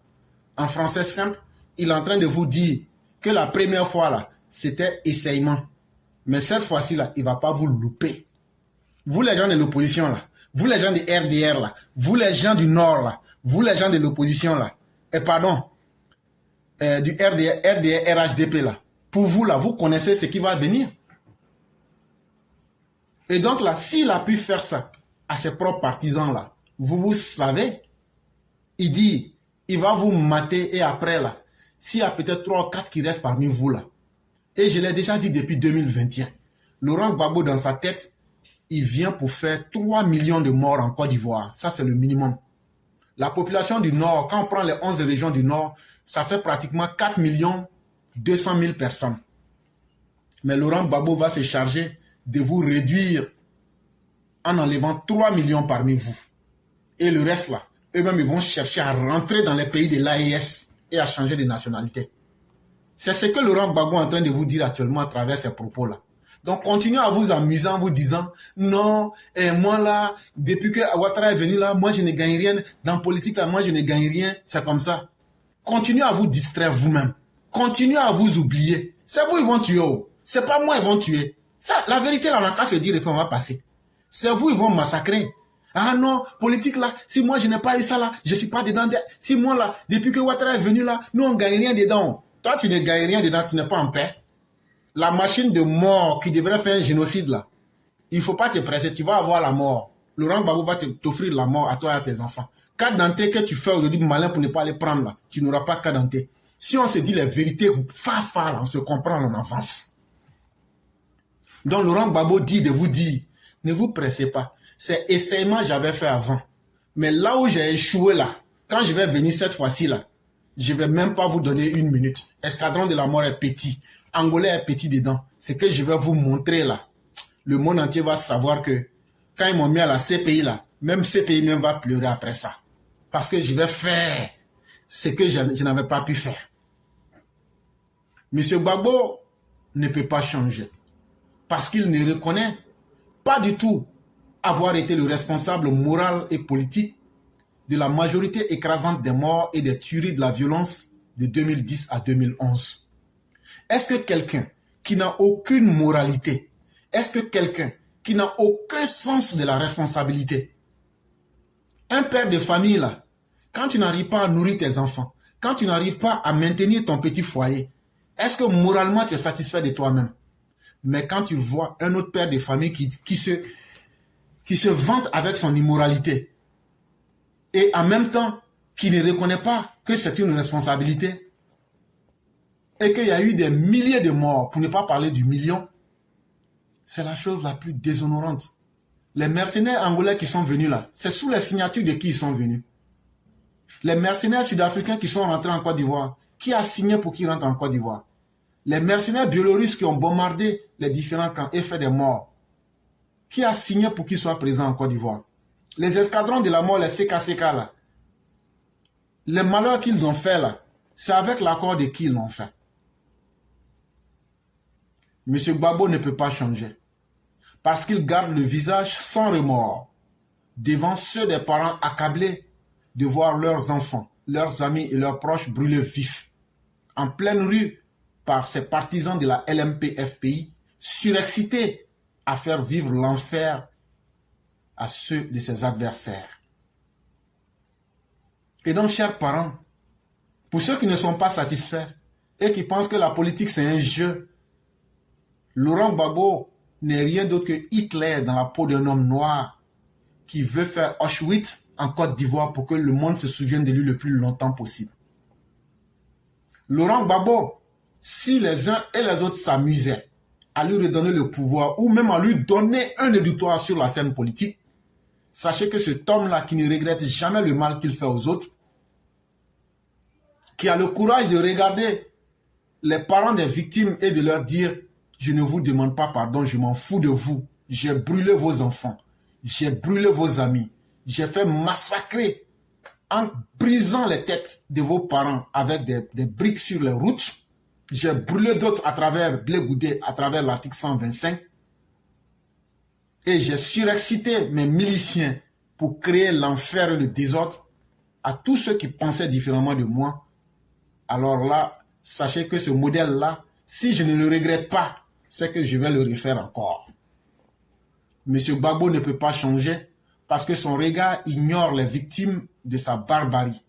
En français simple, il est en train de vous dire que la première fois, là, c'était essayement. Mais cette fois-ci, là, il ne va pas vous louper. Vous, les gens de l'opposition, là, vous, les gens du RDR, là, vous, les gens du Nord, là, vous, les gens de l'opposition, là, du RDR, RHDP, là, pour vous, là, vous connaissez ce qui va venir. Et donc, là, s'il a pu faire ça à ses propres partisans, là, vous savez, il dit, il va vous mater et après, là, s'il y a peut-être 3 ou 4 qui restent parmi vous, là, et je l'ai déjà dit depuis 2021, Laurent Gbagbo, dans sa tête, il vient pour faire 3 millions de morts en Côte d'Ivoire. Ça, c'est le minimum. La population du Nord, quand on prend les 11 régions du Nord, ça fait pratiquement 4 200 000 personnes. Mais Laurent Gbagbo va se charger de vous réduire en enlevant 3 millions parmi vous. Et le reste là, eux-mêmes ils vont chercher à rentrer dans les pays de l'AES et à changer de nationalité. C'est ce que Laurent Gbagbo est en train de vous dire actuellement à travers ces propos-là. Donc continuez à vous amuser en vous disant non, et moi là, depuis que Ouattara est venu là, moi je ne gagne rien. Dans la politique là, moi je ne gagne rien. C'est comme ça. Continuez à vous distraire vous-même. Continuez à vous oublier. C'est vous ils vont tuer. C'est pas moi ils vont tuer. Ça, la vérité là, on n'a qu'à se dire et puis on va passer. C'est vous ils vont massacrer. Ah non, politique là, si moi je n'ai pas eu ça là, je ne suis pas dedans. Si moi là, depuis que Ouattara est venu là, nous on ne gagne rien dedans. Toi tu ne gagnes rien dedans, tu n'es pas en paix. La machine de mort qui devrait faire un génocide là, il ne faut pas te presser, tu vas avoir la mort. Laurent Gbagbo va t'offrir la mort à toi et à tes enfants. carte d'identité que tu fais aujourd'hui malin pour ne pas les prendre là, tu n'auras pas carte d'identité. Si on se dit les vérités, fa, là, on se comprend en avance. Donc Laurent Gbagbo dit de vous dire, ne vous pressez pas. C'est essayement j'avais fait avant. Mais là où j'ai échoué là, quand je vais venir cette fois-ci là, je ne vais même pas vous donner une minute. Escadron de la mort est petit. Angolais est petit dedans. Ce que je vais vous montrer là, le monde entier va savoir que quand ils m'ont mis à la CPI là, même CPI même va pleurer après ça. Parce que je vais faire ce que je n'avais pas pu faire. Monsieur Gbagbo ne peut pas changer. Parce qu'il ne reconnaît pas du tout avoir été le responsable moral et politique de la majorité écrasante des morts et des tueries de la violence de 2010 à 2011. Est-ce que quelqu'un qui n'a aucune moralité, est-ce que quelqu'un qui n'a aucun sens de la responsabilité, un père de famille là, quand tu n'arrives pas à nourrir tes enfants, quand tu n'arrives pas à maintenir ton petit foyer, est-ce que moralement tu es satisfait de toi-même? Mais quand tu vois un autre père de famille qui se vante avec son immoralité et en même temps qui ne reconnaît pas que c'est une responsabilité et qu'il y a eu des milliers de morts, pour ne pas parler du million, c'est la chose la plus déshonorante. Les mercenaires angolais qui sont venus là, c'est sous les signatures de qui ils sont venus? Les mercenaires sud-africains qui sont rentrés en Côte d'Ivoire, qui a signé pour qu'ils rentrent en Côte d'Ivoire? Les mercenaires biélorusses qui ont bombardé les différents camps et fait des morts, qui a signé pour qu'ils soient présents en Côte d'Ivoire? Les escadrons de la mort, les CKCK là, les malheurs qu'ils ont fait là, c'est avec l'accord de qui ils l'ont fait? Monsieur Gbagbo ne peut pas changer parce qu'il garde le visage sans remords devant ceux des parents accablés de voir leurs enfants, leurs amis et leurs proches brûlés vifs en pleine rue par ces partisans de la LMP-FPI surexcités à faire vivre l'enfer à ceux de ses adversaires. Et donc, chers parents, pour ceux qui ne sont pas satisfaits et qui pensent que la politique c'est un jeu, Laurent Gbagbo n'est rien d'autre que Hitler dans la peau d'un homme noir qui veut faire Auschwitz en Côte d'Ivoire pour que le monde se souvienne de lui le plus longtemps possible. Laurent Gbagbo, si les uns et les autres s'amusaient à lui redonner le pouvoir ou même à lui donner un éditoire sur la scène politique, sachez que cet homme-là qui ne regrette jamais le mal qu'il fait aux autres, qui a le courage de regarder les parents des victimes et de leur dire « Je ne vous demande pas pardon, je m'en fous de vous. J'ai brûlé vos enfants, j'ai brûlé vos amis, j'ai fait massacrer en brisant les têtes de vos parents avec des briques sur les routes. J'ai brûlé d'autres à travers Blé Goudé, à travers l'article 125. Et j'ai surexcité mes miliciens pour créer l'enfer et le désordre à tous ceux qui pensaient différemment de moi. Alors là, sachez que ce modèle-là, si je ne le regrette pas, c'est que je vais le refaire encore. Monsieur Gbagbo ne peut pas changer parce que son regard ignore les victimes de sa barbarie.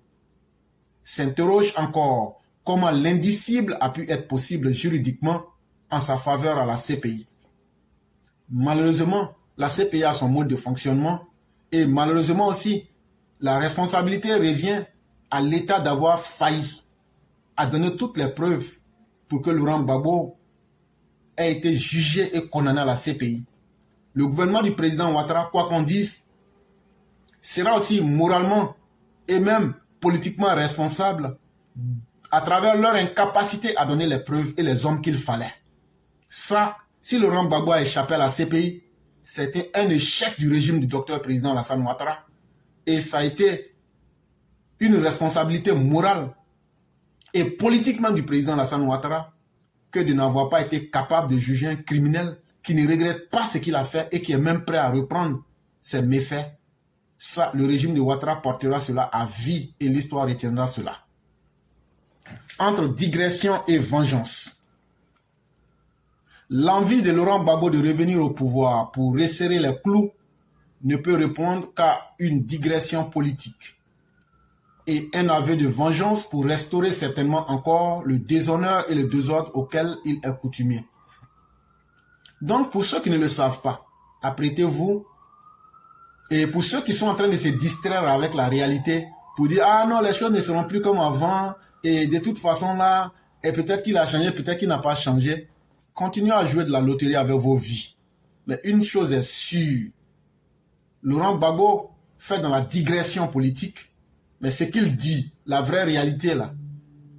S'interroge encore comment l'indicible a pu être possible juridiquement en sa faveur à la CPI. Malheureusement, la CPI a son mode de fonctionnement et malheureusement aussi, la responsabilité revient à l'État d'avoir failli à donner toutes les preuves pour que Laurent Gbagbo ait été jugé et condamné à la CPI. Le gouvernement du président Ouattara, quoi qu'on dise, sera aussi moralement et même politiquement responsable à travers leur incapacité à donner les preuves et les hommes qu'il fallait. Ça, si Laurent Gbagbo a échappé à la CPI, c'était un échec du régime du docteur président Alassane Ouattara et ça a été une responsabilité morale et politiquement du président Alassane Ouattara que de n'avoir pas été capable de juger un criminel qui ne regrette pas ce qu'il a fait et qui est même prêt à reprendre ses méfaits. Ça, le régime de Ouattara portera cela à vie et l'histoire retiendra cela. Entre digression et vengeance, l'envie de Laurent Gbagbo de revenir au pouvoir pour resserrer les clous ne peut répondre qu'à une digression politique et un aveu de vengeance pour restaurer certainement encore le déshonneur et le désordre auquel il est coutumier. Donc, pour ceux qui ne le savent pas, apprêtez-vous Et pour ceux qui sont en train de se distraire avec la réalité, pour dire, ah non, les choses ne seront plus comme avant, et de toute façon là, et peut-être qu'il a changé, peut-être qu'il n'a pas changé, continuez à jouer de la loterie avec vos vies. Mais une chose est sûre, Laurent Gbagbo fait dans la digression politique, mais ce qu'il dit, la vraie réalité là,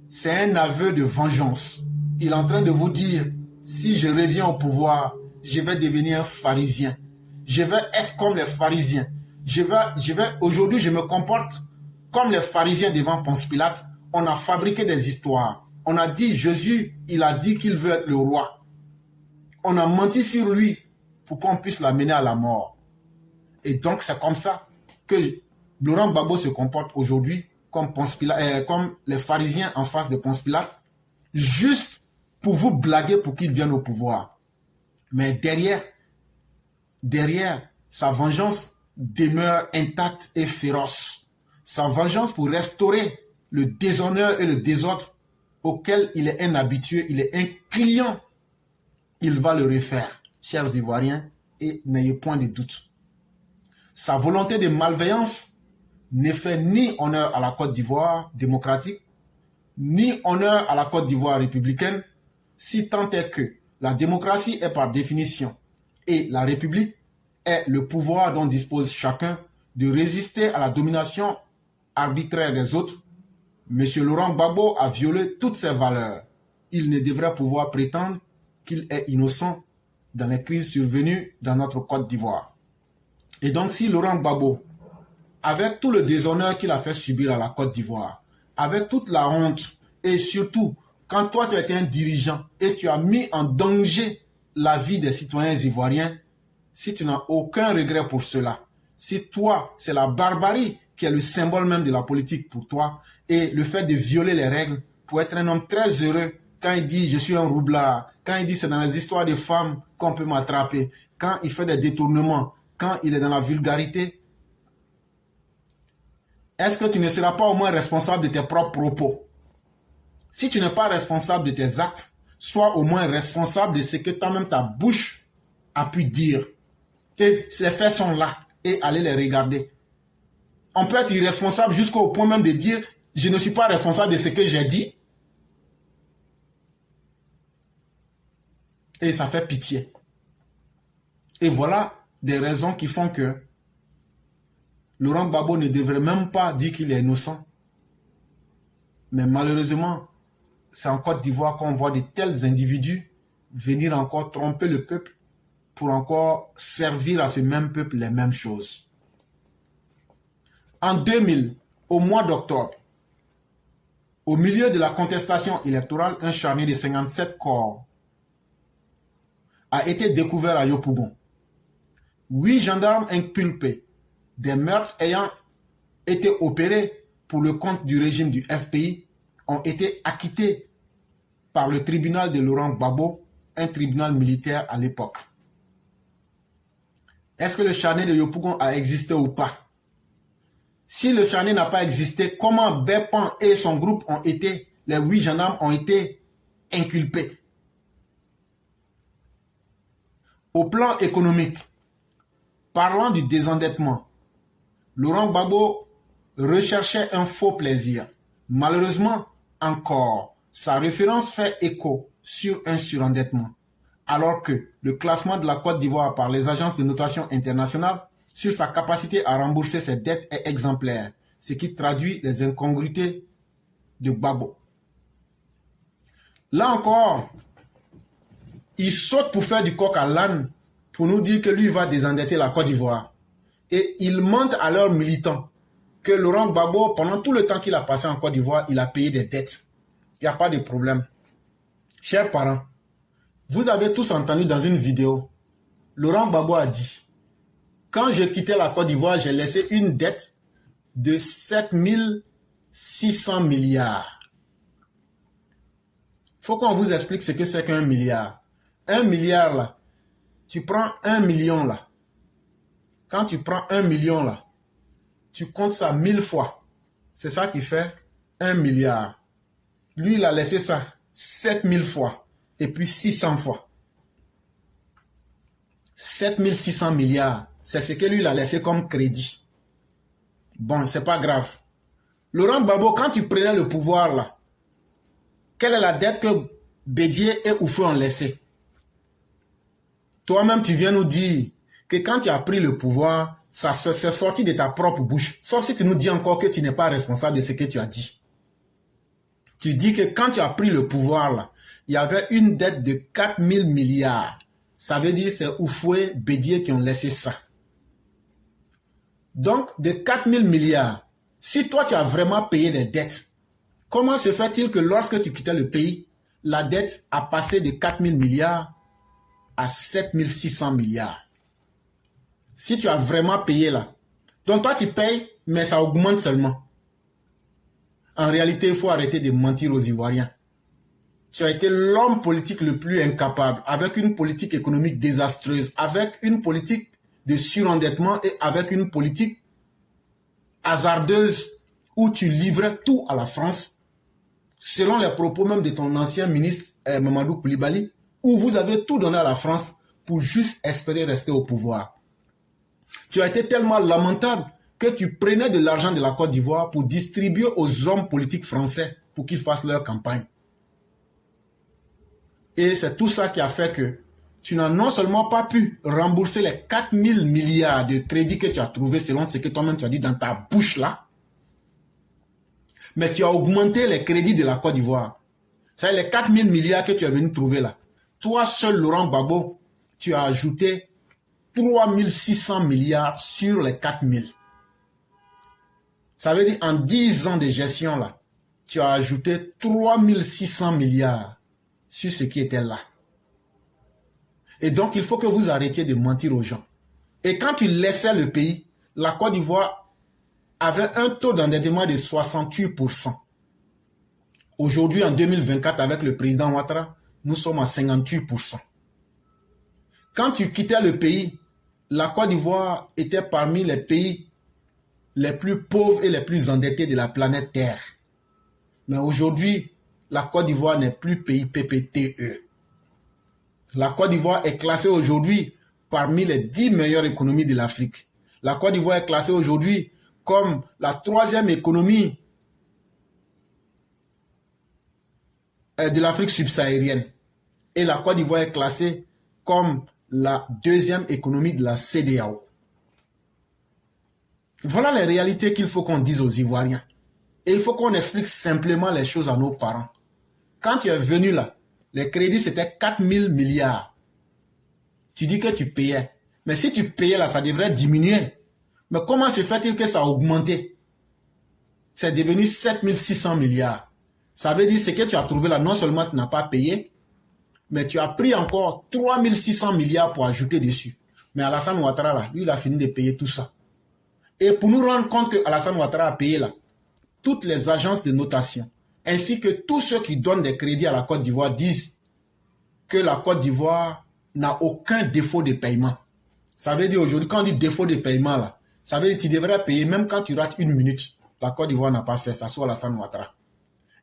c'est un aveu de vengeance. Il est en train de vous dire, si je reviens au pouvoir, je vais devenir un pharisien. Je vais être comme les pharisiens. Aujourd'hui, je me comporte comme les pharisiens devant Ponce Pilate. On a fabriqué des histoires. On a dit, Jésus, il a dit qu'il veut être le roi. On a menti sur lui pour qu'on puisse l'amener à la mort. Et donc, c'est comme ça que Laurent Gbagbo se comporte aujourd'hui comme les pharisiens en face de Ponce Pilate, juste pour vous blaguer pour qu'il vienne au pouvoir. Mais derrière, sa vengeance demeure intacte et féroce. Sa vengeance pour restaurer le déshonneur et le désordre auquel il est un habitué, il est un client. Il va le refaire, chers Ivoiriens, et n'ayez point de doute. Sa volonté de malveillance ne fait ni honneur à la Côte d'Ivoire démocratique, ni honneur à la Côte d'Ivoire républicaine, si tant est que la démocratie est par définition et la République est le pouvoir dont dispose chacun de résister à la domination arbitraire des autres. M. Laurent Gbagbo a violé toutes ces valeurs. Il ne devrait pouvoir prétendre qu'il est innocent dans les crises survenues dans notre Côte d'Ivoire. Et donc si Laurent Gbagbo, avec tout le déshonneur qu'il a fait subir à la Côte d'Ivoire, avec toute la honte, et surtout, quand toi tu étais un dirigeant et tu as mis en danger la vie des citoyens ivoiriens, si tu n'as aucun regret pour cela, si toi, c'est la barbarie qui est le symbole même de la politique pour toi, et le fait de violer les règles pour être un homme très heureux, quand il dit « je suis un roublard », quand il dit « c'est dans les histoires de femmes qu'on peut m'attraper », quand il fait des détournements, quand il est dans la vulgarité, est-ce que tu ne seras pas au moins responsable de tes propres propos? Si tu n'es pas responsable de tes actes, sois au moins responsable de ce que toi-même ta bouche a pu dire. Et ces faits sont là, et allez les regarder. On peut être irresponsable jusqu'au point même de dire « je ne suis pas responsable de ce que j'ai dit ». Et ça fait pitié. Et voilà des raisons qui font que Laurent Gbagbo ne devrait même pas dire qu'il est innocent. Mais malheureusement, c'est en Côte d'Ivoire qu'on voit de tels individus venir encore tromper le peuple pour encore servir à ce même peuple les mêmes choses. En 2000, au mois d'octobre, au milieu de la contestation électorale, un charnier de 57 corps a été découvert à Yopougon. 8 gendarmes inculpés des meurtres ayant été opérés pour le compte du régime du FPI ont été acquittés par le tribunal de Laurent Gbagbo, un tribunal militaire à l'époque. Est-ce que le charnier de Yopougon a existé ou pas? Si le charnier n'a pas existé, comment Bepan et son groupe ont été, les 8 gendarmes ont été inculpés? Au plan économique, parlant du désendettement, Laurent Gbagbo recherchait un faux plaisir. Malheureusement, encore, sa référence fait écho sur un surendettement, alors que le classement de la Côte d'Ivoire par les agences de notation internationales sur sa capacité à rembourser ses dettes est exemplaire, ce qui traduit les incongruités de Gbagbo. Là encore, il saute pour faire du coq à l'âne pour nous dire que lui va désendetter la Côte d'Ivoire. Et il mente à leurs militants que Laurent Gbagbo, pendant tout le temps qu'il a passé en Côte d'Ivoire, il a payé des dettes. Il n'y a pas de problème. Chers parents, vous avez tous entendu dans une vidéo, Laurent Gbagbo a dit, quand je quittais la Côte d'Ivoire, j'ai laissé une dette de 7600 milliards. Il faut qu'on vous explique ce que c'est qu'un milliard. Un milliard là, tu prends 1 million là. Quand tu prends 1 million là, tu comptes ça 1000 fois. C'est ça qui fait 1 milliard. Lui, il a laissé ça 7000 fois et puis 600 fois. 7600 milliards. c'est ce que lui il a laissé comme crédit. Bon, c'est pas grave. Laurent Gbagbo, quand tu prenais le pouvoir là, quelle est la dette que Bédié et Oufoué ont laissée? Toi-même, tu viens nous dire que quand tu as pris le pouvoir, ça s'est sorti de ta propre bouche. Sauf si tu nous dis encore que tu n'es pas responsable de ce que tu as dit. Tu dis que quand tu as pris le pouvoir là, il y avait une dette de 4 000 milliards. Ça veut dire que c'est Oufoué, Bédié qui ont laissé ça. Donc, de 4 000 milliards, si toi tu as vraiment payé les dettes, comment se fait-il que lorsque tu quittais le pays, la dette a passé de 4 000 milliards à 7 600 milliards? Si tu as vraiment payé là, donc toi tu payes, mais ça augmente seulement. En réalité, il faut arrêter de mentir aux Ivoiriens. Tu as été l'homme politique le plus incapable, avec une politique économique désastreuse, avec une politique de surendettement et avec une politique hasardeuse où tu livrais tout à la France, selon les propos même de ton ancien ministre Mamadou Koulibaly, où vous avez tout donné à la France pour juste espérer rester au pouvoir. Tu as été tellement lamentable que tu prenais de l'argent de la Côte d'Ivoire pour distribuer aux hommes politiques français pour qu'ils fassent leur campagne. Et c'est tout ça qui a fait que tu n'as non seulement pas pu rembourser les 4 000 milliards de crédits que tu as trouvés selon ce que toi-même tu as dit dans ta bouche là, mais tu as augmenté les crédits de la Côte d'Ivoire. C'est les 4 000 milliards que tu es venu trouver là. Toi seul, Laurent Gbagbo, tu as ajouté 3 600 milliards sur les 4 000. Ça veut dire en 10 ans de gestion là, tu as ajouté 3 600 milliards sur ce qui était là. Et donc, il faut que vous arrêtiez de mentir aux gens. Et quand tu laissais le pays, la Côte d'Ivoire avait un taux d'endettement de 68%. Aujourd'hui, en 2024, avec le président Ouattara, nous sommes à 58%. Quand tu quittais le pays, la Côte d'Ivoire était parmi les pays les plus pauvres et les plus endettés de la planète Terre. Mais aujourd'hui, la Côte d'Ivoire n'est plus pays PPTE. La Côte d'Ivoire est classée aujourd'hui parmi les 10 meilleures économies de l'Afrique. La Côte d'Ivoire est classée aujourd'hui comme la 3e économie de l'Afrique subsaharienne. Et la Côte d'Ivoire est classée comme la 2e économie de la CEDEAO. Voilà les réalités qu'il faut qu'on dise aux Ivoiriens. Et il faut qu'on explique simplement les choses à nos parents. Quand tu es venu là, les crédits c'était 4 000 milliards. Tu dis que tu payais. Mais si tu payais là, ça devrait diminuer. Mais comment se fait-il que ça a augmenté? C'est devenu 7 600 milliards. Ça veut dire ce que tu as trouvé là, non seulement tu n'as pas payé, mais tu as pris encore 3 600 milliards pour ajouter dessus. Mais Alassane Ouattara, là, lui, il a fini de payer tout ça. Et pour nous rendre compte que Alassane Ouattara a payé là, toutes les agences de notation, ainsi que tous ceux qui donnent des crédits à la Côte d'Ivoire disent que la Côte d'Ivoire n'a aucun défaut de paiement. Ça veut dire aujourd'hui, quand on dit défaut de paiement, là, ça veut dire que tu devrais payer même quand tu rates 1 minute. La Côte d'Ivoire n'a pas fait ça, soit Alassane Ouattara.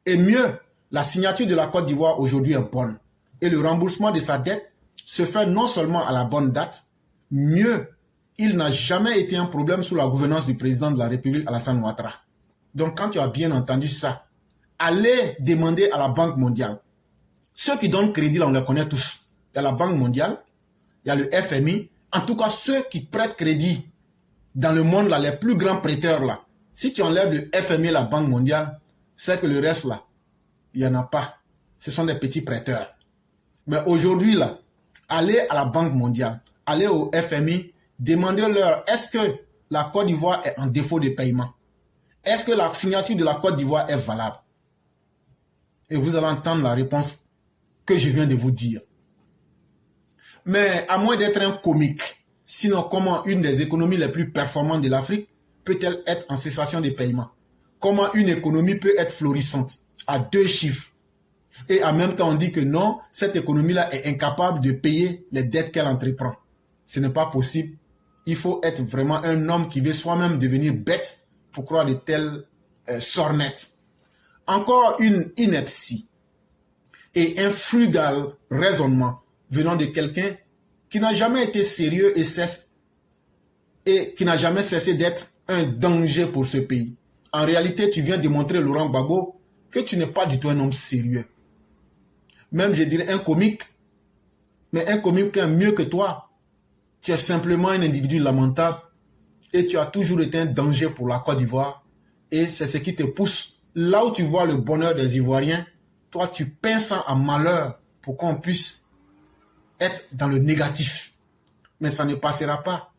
Et mieux, la signature de la Côte d'Ivoire aujourd'hui est bonne. Et le remboursement de sa dette se fait non seulement à la bonne date, mieux, il n'a jamais été un problème sous la gouvernance du président de la République, Alassane Ouattara. Donc quand tu as bien entendu ça, allez demander à la Banque mondiale. Ceux qui donnent crédit, là, on les connaît tous. Il y a la Banque mondiale, il y a le FMI. En tout cas, ceux qui prêtent crédit dans le monde, là, les plus grands prêteurs, là, si tu enlèves le FMI et la Banque mondiale, c'est que le reste, là, il n'y en a pas. Ce sont des petits prêteurs. Mais aujourd'hui, là, allez à la Banque mondiale, allez au FMI, demandez-leur, est-ce que la Côte d'Ivoire est en défaut de paiement? Est-ce que la signature de la Côte d'Ivoire est valable? Et vous allez entendre la réponse que je viens de vous dire. Mais à moins d'être un comique, sinon comment une des économies les plus performantes de l'Afrique peut-elle être en cessation de paiement? Comment une économie peut être florissante à 2 chiffres? Et en même temps, on dit que non, cette économie-là est incapable de payer les dettes qu'elle entreprend. Ce n'est pas possible. Il faut être vraiment un homme qui veut soi-même devenir bête pour croire de telles sornettes. Encore une ineptie et un frugal raisonnement venant de quelqu'un qui n'a jamais été sérieux et cesse et qui n'a jamais cessé d'être un danger pour ce pays. En réalité, tu viens démontrer, Laurent Gbagbo, que tu n'es pas du tout un homme sérieux. Même, je dirais, un comique, mais un comique qui est mieux que toi. Tu es simplement un individu lamentable et tu as toujours été un danger pour la Côte d'Ivoire. Et c'est ce qui te pousse. Là où tu vois le bonheur des Ivoiriens, toi, tu peins ça en malheur pour qu'on puisse être dans le négatif. Mais ça ne passera pas.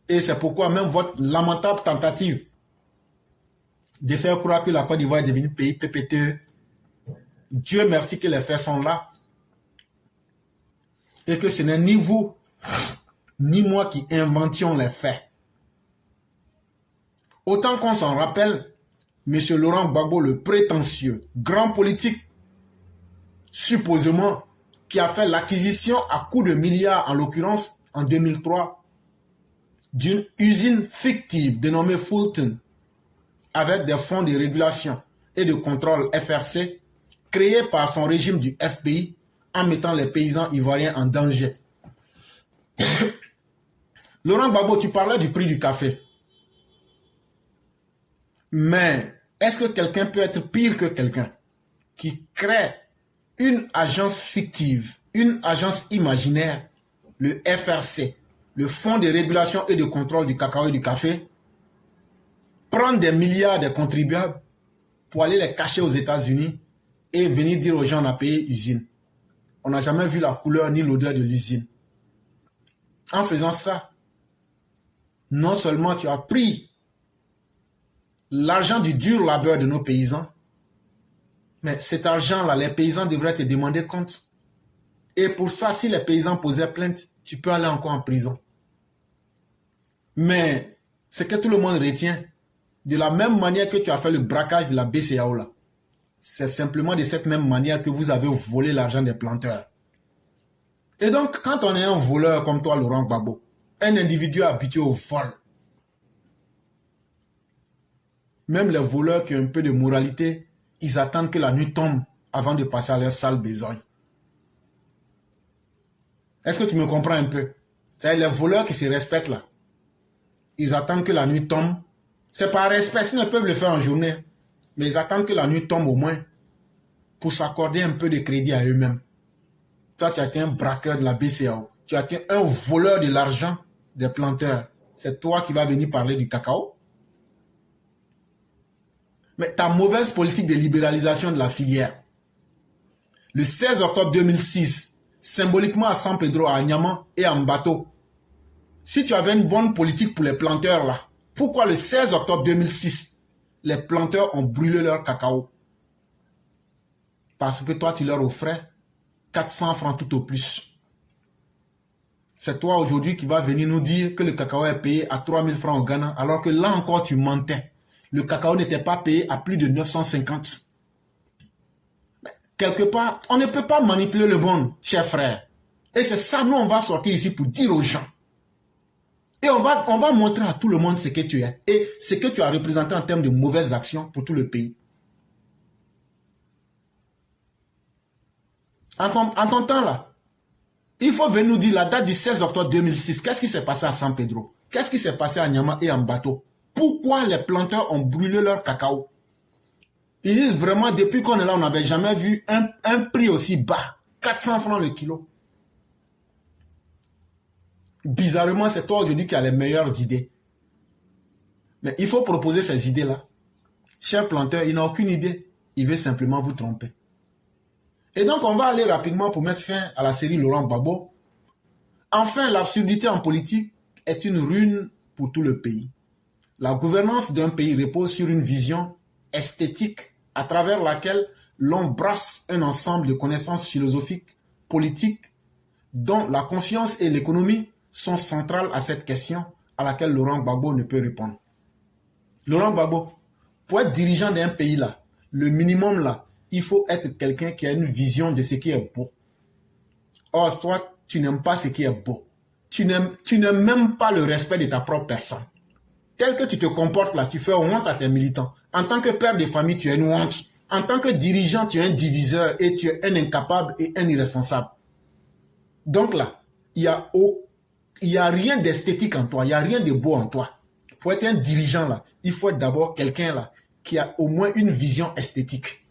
Et c'est pourquoi même votre lamentable tentative de faire croire que la Côte d'Ivoire est devenue pays PPTE, Dieu merci que les faits sont là. Et que ce n'est ni vous, ni moi qui inventions les faits. Autant qu'on s'en rappelle, M. Laurent Gbagbo, le prétentieux, grand politique, supposément, qui a fait l'acquisition à coups de milliards, en l'occurrence en 2003, d'une usine fictive dénommée Fulton, avec des fonds de régulation et de contrôle FRC, créés par son régime du FBI, en mettant les paysans ivoiriens en danger. Laurent Gbagbo, tu parlais du prix du café. Mais est-ce que quelqu'un peut être pire que quelqu'un qui crée une agence fictive, une agence imaginaire, le FRC, le Fonds de régulation et de contrôle du cacao et du café, prendre des milliards de contribuables pour aller les cacher aux États-Unis et venir dire aux gens on a payé usine. On n'a jamais vu la couleur ni l'odeur de l'usine. En faisant ça, non seulement tu as pris l'argent du dur labeur de nos paysans, mais cet argent-là, les paysans devraient te demander compte. Et pour ça, si les paysans posaient plainte, tu peux aller encore en prison. Mais ce que tout le monde retient, de la même manière que tu as fait le braquage de la BCAO là, c'est simplement de cette même manière que vous avez volé l'argent des planteurs. Et donc, quand on est un voleur comme toi, Laurent Gbagbo, un individu habitué au vol, même les voleurs qui ont un peu de moralité, ils attendent que la nuit tombe avant de passer à leur sale besogne. Est-ce que tu me comprends un peu? C'est les voleurs qui se respectent là. Ils attendent que la nuit tombe. C'est par respect, ils ne peuvent le faire en journée. Mais ils attendent que la nuit tombe au moins pour s'accorder un peu de crédit à eux-mêmes. Toi, tu as été un braqueur de la BCAO. Tu as été un voleur de l'argent des planteurs. C'est toi qui vas venir parler du cacao. Mais ta mauvaise politique de libéralisation de la filière. Le 16 octobre 2006, symboliquement à San Pedro, à Niamey et à Mbato, si tu avais une bonne politique pour les planteurs là, pourquoi le 16 octobre 2006, les planteurs ont brûlé leur cacao? Parce que toi, tu leur offrais 400 francs tout au plus. C'est toi aujourd'hui qui vas venir nous dire que le cacao est payé à 3000 francs au Ghana, alors que là encore tu mentais. Le cacao n'était pas payé à plus de 950. Mais quelque part, on ne peut pas manipuler le monde, chers frères. Et c'est ça, nous, on va sortir ici pour dire aux gens. Et on va montrer à tout le monde ce que tu es et ce que tu as représenté en termes de mauvaises actions pour tout le pays. En ton temps là, il faut venir nous dire la date du 16 octobre 2006. Qu'est-ce qui s'est passé à San Pedro? Qu'est-ce qui s'est passé à Niamey et en Bateau? Pourquoi les planteurs ont brûlé leur cacao? Ils disent vraiment, depuis qu'on est là, on n'avait jamais vu un prix aussi bas. 400 francs le kilo. Bizarrement, c'est toi aujourd'hui qui as les meilleures idées. Mais il faut proposer ces idées-là. Cher planteur, il n'a aucune idée. Il veut simplement vous tromper. Et donc, on va aller rapidement pour mettre fin à la série Laurent Gbagbo. Enfin, l'absurdité en politique est une ruine pour tout le pays. La gouvernance d'un pays repose sur une vision esthétique à travers laquelle l'on brasse un ensemble de connaissances philosophiques, politiques, dont la confiance et l'économie sont centrales à cette question à laquelle Laurent Gbagbo ne peut répondre. Laurent Gbagbo, pour être dirigeant d'un pays là, le minimum là, il faut être quelqu'un qui a une vision de ce qui est beau. Or, toi, tu n'aimes pas ce qui est beau. Tu n'aimes même pas le respect de ta propre personne. Tel que tu te comportes là, tu fais honte à tes militants. En tant que père de famille, tu es une honte. En tant que dirigeant, tu es un diviseur et tu es un incapable et un irresponsable. Donc là, il y a Il n'y a rien d'esthétique en toi, il n'y a rien de beau en toi. Pour être un dirigeant, là, il faut être d'abord quelqu'un là qui a au moins une vision esthétique.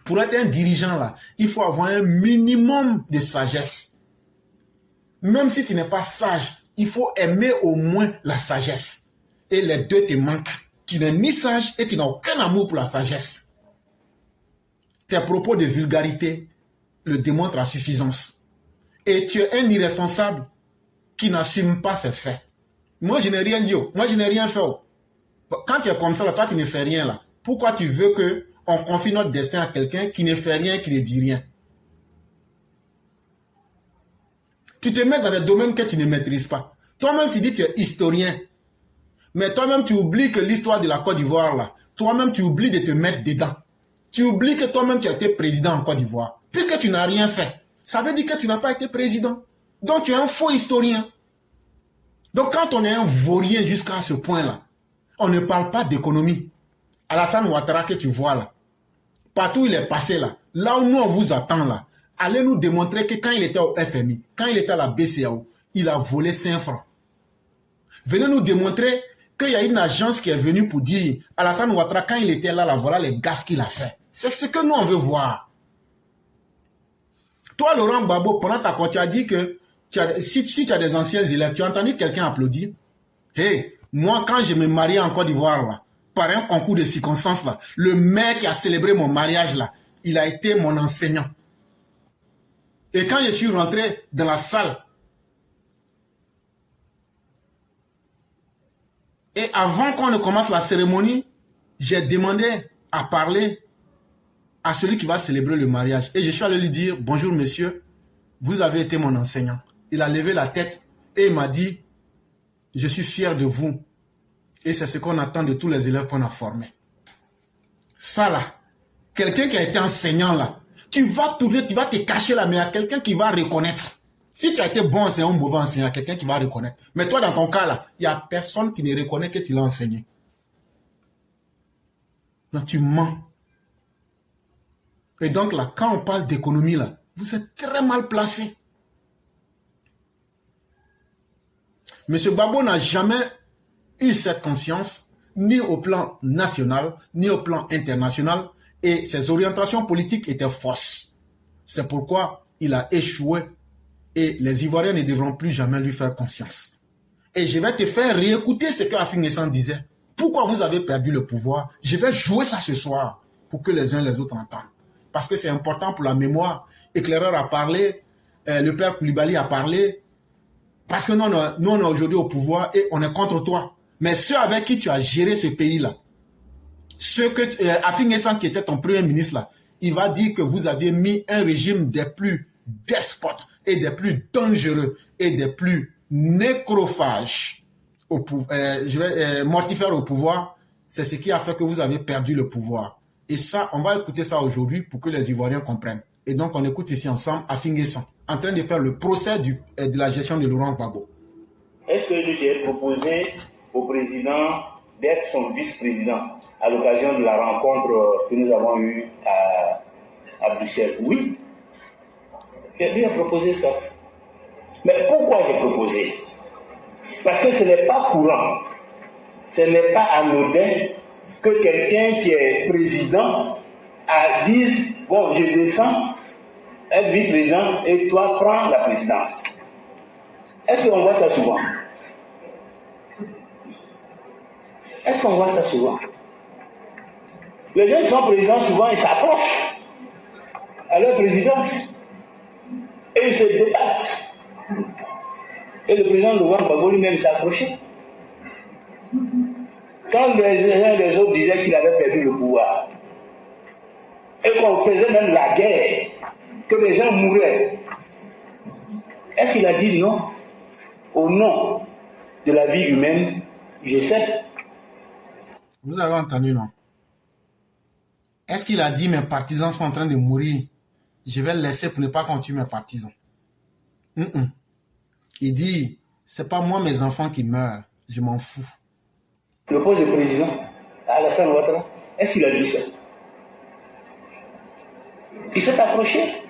Pour être un dirigeant, là, il faut avoir un minimum de sagesse. Même si tu n'es pas sage, il faut aimer au moins la sagesse. Et les deux te manquent. Tu n'es ni sage et tu n'as aucun amour pour la sagesse. Tes propos de vulgarité le démontrent à suffisance. Et tu es un irresponsable qui n'assume pas ses faits. Moi, je n'ai rien dit. Moi, je n'ai rien fait. Quand tu es comme ça, là, toi, tu ne fais rien. Là. Pourquoi tu veux qu'on confie notre destin à quelqu'un qui ne fait rien, qui ne dit rien? Tu te mets dans des domaines que tu ne maîtrises pas. Toi-même, tu dis que tu es historien. Mais toi-même, tu oublies que l'histoire de la Côte d'Ivoire, là, toi-même, tu oublies de te mettre dedans. Tu oublies que toi-même, tu as été président en Côte d'Ivoire. Puisque tu n'as rien fait, ça veut dire que tu n'as pas été président. Donc, tu es un faux historien. Donc, quand on est un vaurien jusqu'à ce point-là, on ne parle pas d'économie. Alassane Ouattara que tu vois là, partout où il est passé là, là où nous on vous attend là, allez nous démontrer que quand il était au FMI, quand il était à la BCAO, il a volé 5 francs. Venez nous démontrer qu'il y a une agence qui est venue pour dire Alassane Ouattara, quand il était là, là voilà les gaffes qu'il a fait. C'est ce que nous on veut voir. Toi, Laurent Gbagbo, pendant ta cour, tu as dit que si tu as des anciens élèves, tu as entendu quelqu'un applaudir. Hey, moi, quand je me mariais en Côte d'Ivoire, là, par un concours de circonstances, là, le maire qui a célébré mon mariage, là, il a été mon enseignant. Et quand je suis rentré dans la salle, et avant qu'on ne commence la cérémonie, j'ai demandé à parler à celui qui va célébrer le mariage. Et je suis allé lui dire, bonjour monsieur, vous avez été mon enseignant. Il a levé la tête et il m'a dit, je suis fier de vous. Et c'est ce qu'on attend de tous les élèves qu'on a formés. Ça là, quelqu'un qui a été enseignant là, tu vas tourner, tu vas te cacher là, mais il y a quelqu'un qui va reconnaître. Si tu as été bon enseignant ou mauvais enseignant, il y a quelqu'un qui va reconnaître. Mais toi, dans ton cas là, il n'y a personne qui ne reconnaît que tu l'as enseigné. Donc tu mens. Et donc là, quand on parle d'économie là, vous êtes très mal placé. M. Gbagbo n'a jamais eu cette confiance, ni au plan national, ni au plan international, et ses orientations politiques étaient fausses. C'est pourquoi il a échoué, et les Ivoiriens ne devront plus jamais lui faire confiance. Et je vais te faire réécouter ce que Afin Essan disait. Pourquoi vous avez perdu le pouvoir? Je vais jouer ça ce soir, pour que les uns les autres entendent. Parce que c'est important pour la mémoire. Éclaireur a parlé, le père Koulibaly a parlé, parce que nous on est aujourd'hui au pouvoir et on est contre toi. Mais ceux avec qui tu as géré ce pays-là, ceux que Afin Essan qui était ton premier ministre là, il va dire que vous aviez mis un régime des plus despotes et des plus dangereux et des plus nécrophages mortifères au pouvoir. C'est ce qui a fait que vous avez perdu le pouvoir. Et ça, on va écouter ça aujourd'hui pour que les Ivoiriens comprennent. Et donc, on écoute ici ensemble Afin Essan, en train de faire le procès de la gestion de Laurent Gbagbo. Est-ce que j'ai proposé au président d'être son vice-président à l'occasion de la rencontre que nous avons eue à Bruxelles? Oui. J'ai proposé ça. Mais pourquoi j'ai proposé? Parce que ce n'est pas courant. Ce n'est pas anodin que quelqu'un qui est président dise, bon, je descends, être vice-président, et toi, prends la présidence. Est-ce qu'on voit ça souvent? Est-ce qu'on voit ça souvent? Les gens qui sont présidents, souvent, ils s'approchent à leur présidence et ils se débattent. Et le président Laurent Gbagbo lui-même s'est approché. Quand les autres disaient qu'il avait perdu le pouvoir, et qu'on faisait même la guerre, que les gens mouraient, est-ce qu'il a dit non? Au nom de la vie humaine, je cède. Vous avez entendu, non? Est-ce qu'il a dit mes partisans sont en train de mourir, je vais le laisser pour ne pas qu'on tue mes partisans? Il dit, c'est pas moi mes enfants qui meurent, je m'en fous. Le poste de président, Alassane Ouattara, est-ce qu'il a dit ça? Il s'est approché.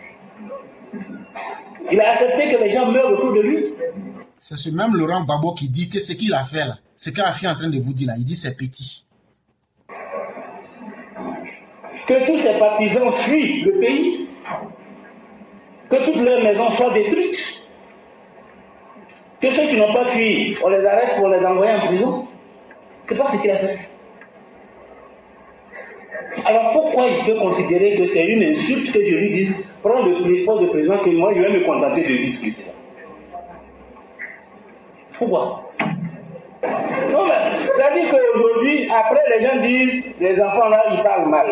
Il a accepté que les gens meurent autour de lui. C'est ce même Laurent Gbagbo qui dit que ce qu'il a fait là, ce qu'Afi est en train de vous dire là, il dit c'est petit. Que tous ces partisans fuient le pays, que toutes leurs maisons soient détruites, que ceux qui n'ont pas fui, on les arrête pour les envoyer en prison. C'est pas ce qu'il a fait. Alors pourquoi il peut considérer que c'est une insulte que je lui dise prends le poste de président que moi je vais me contenter de vice-président? Pourquoi? Non mais ça dit qu'aujourd'hui, après les gens disent les enfants là ils parlent mal.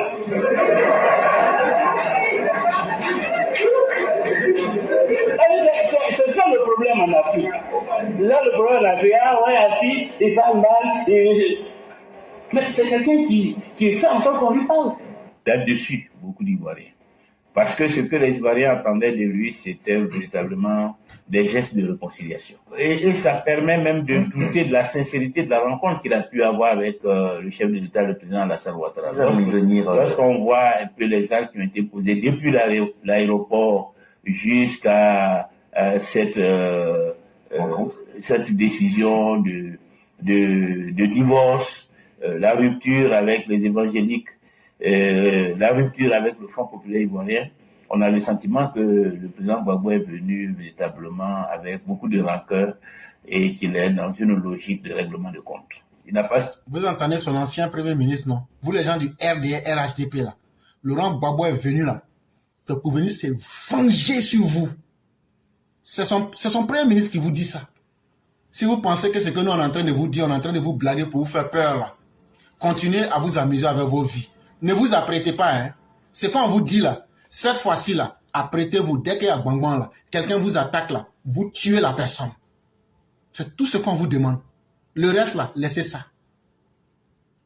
C'est ça le problème en Afrique. C'est ça le problème en Afrique. Ah ouais, Afrique, il parle mal. Mais c'est quelqu'un qui fait en sorte qu'on lui parle. Là-dessus, beaucoup d'Ivoiriens. Parce que ce que les Ivoiriens attendaient de lui, c'était véritablement des gestes de réconciliation. Et ça permet même de douter de la sincérité de la rencontre qu'il a pu avoir avec le chef de l'État, le président Alassane Ouattara. Lorsqu'on voit un peu les actes qui ont été posés depuis l'aéroport jusqu'à cette décision de divorce, la rupture avec les évangéliques, la rupture avec le Front populaire ivoirien, on a le sentiment que le président Gbagbo est venu véritablement avec beaucoup de rancœur et qu'il est dans une logique de règlement de compte. Il n'a pas... Vous entendez son ancien premier ministre, non? Vous les gens du RDR, RHDP là, Laurent Gbagbo est venu là, c'est pour venir se venger sur vous. C'est son premier ministre qui vous dit ça. Si vous pensez que ce que nous on est en train de vous dire, on est en train de vous blaguer pour vous faire peur là, continuez à vous amuser avec vos vies. Ne vous apprêtez pas, hein. C'est qu'on vous dit là, cette fois-ci là, apprêtez-vous. Dès qu'il y a bang-bang là, quelqu'un vous attaque là, vous tuez la personne. C'est tout ce qu'on vous demande. Le reste là, laissez ça.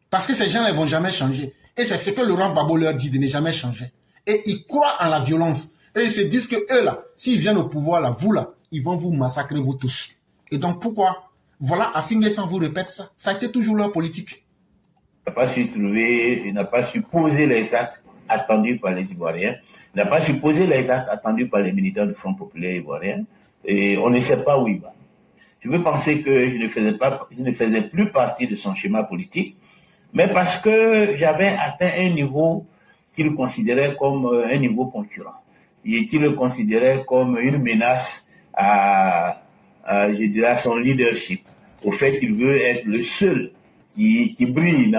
Parce que ces gens ne vont jamais changer. Et c'est ce que Laurent Gbagbo leur dit de ne jamais changer. Et ils croient en la violence. Et ils se disent que eux là, s'ils viennent au pouvoir là, vous là, ils vont vous massacrer vous tous. Et donc pourquoi? Voilà, Afin Guessan vous répète ça. Ça a été toujours leur politique. Il n'a pas su trouver, il n'a pas su poser les actes attendus par les Ivoiriens, il n'a pas su poser les actes attendus par les militants du Front populaire ivoirien, et on ne sait pas où il va. Je veux penser que je ne faisais plus partie de son schéma politique, mais parce que j'avais atteint un niveau qu'il considérait comme un niveau concurrent, et qu'il le considérait comme une menace je dirais, à son leadership, au fait qu'il veut être le seul qui brille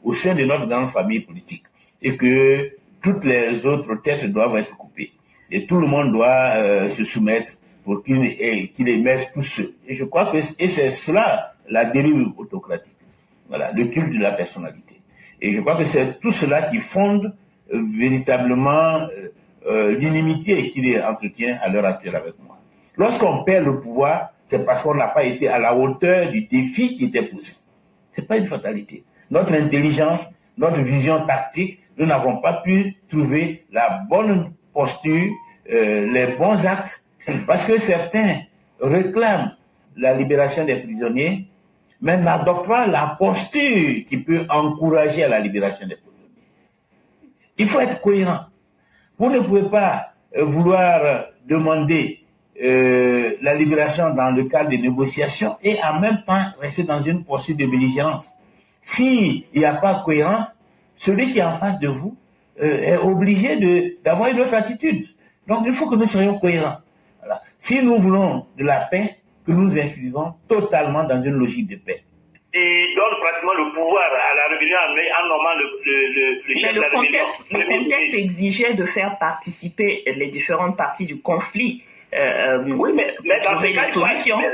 au sein de notre grande famille politique et que toutes les autres têtes doivent être coupées et tout le monde doit se soumettre pour qu'il émerge tout seul. Et je crois que c'est cela la dérive autocratique, voilà, le culte de la personnalité. Et je crois que c'est tout cela qui fonde véritablement l'inimitié qu'il entretient à l'heure actuelle avec moi. Lorsqu'on perd le pouvoir, c'est parce qu'on n'a pas été à la hauteur du défi qui était posé. Ce n'est pas une fatalité. Notre intelligence, notre vision tactique, nous n'avons pas pu trouver la bonne posture, les bons actes, parce que certains réclament la libération des prisonniers, mais n'adoptent pas la posture qui peut encourager à la libération des prisonniers. Il faut être cohérent. Vous ne pouvez pas vouloir demander la libération dans le cadre des négociations et en même temps rester dans une posture de belligérance. S'il n'y a pas de cohérence, celui qui est en face de vous est obligé d'avoir une autre attitude. Donc il faut que nous soyons cohérents. Voilà. Si nous voulons de la paix, que nous inscrivons totalement dans une logique de paix. Et donne pratiquement le pouvoir à la rébellion en nommant le chef de la rébellion. Le contexte exigeait de faire participer les différentes parties du conflit. Oui, mais dans ce cas, il faut assumer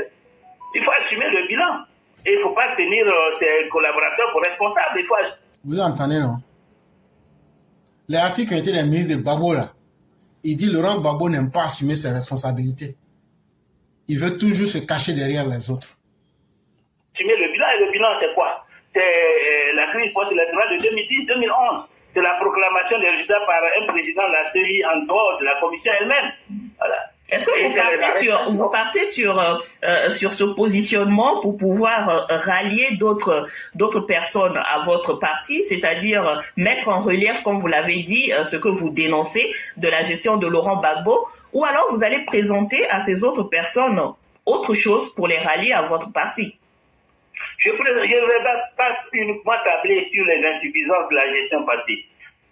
le bilan. Et il ne faut pas tenir ses collaborateurs pour responsables. Vous entendez, non? Les Africains qui ont été les ministres de Gbagbo, là, il dit Laurent Gbagbo n'aime pas assumer ses responsabilités. Il veut toujours se cacher derrière les autres. Assumer le bilan, et le bilan, c'est quoi? C'est la crise post-électorale de 2010-2011. C'est la proclamation des résultats par un président de la CEI en dehors de la commission elle-même. Voilà. Est-ce que vous partez sur ce positionnement pour pouvoir rallier d'autres personnes à votre parti, c'est-à-dire mettre en relief, comme vous l'avez dit, ce que vous dénoncez de la gestion de Laurent Gbagbo, ou alors vous allez présenter à ces autres personnes autre chose pour les rallier à votre parti. Je ne vais pas uniquement tabler sur les insuffisances de la gestion passée.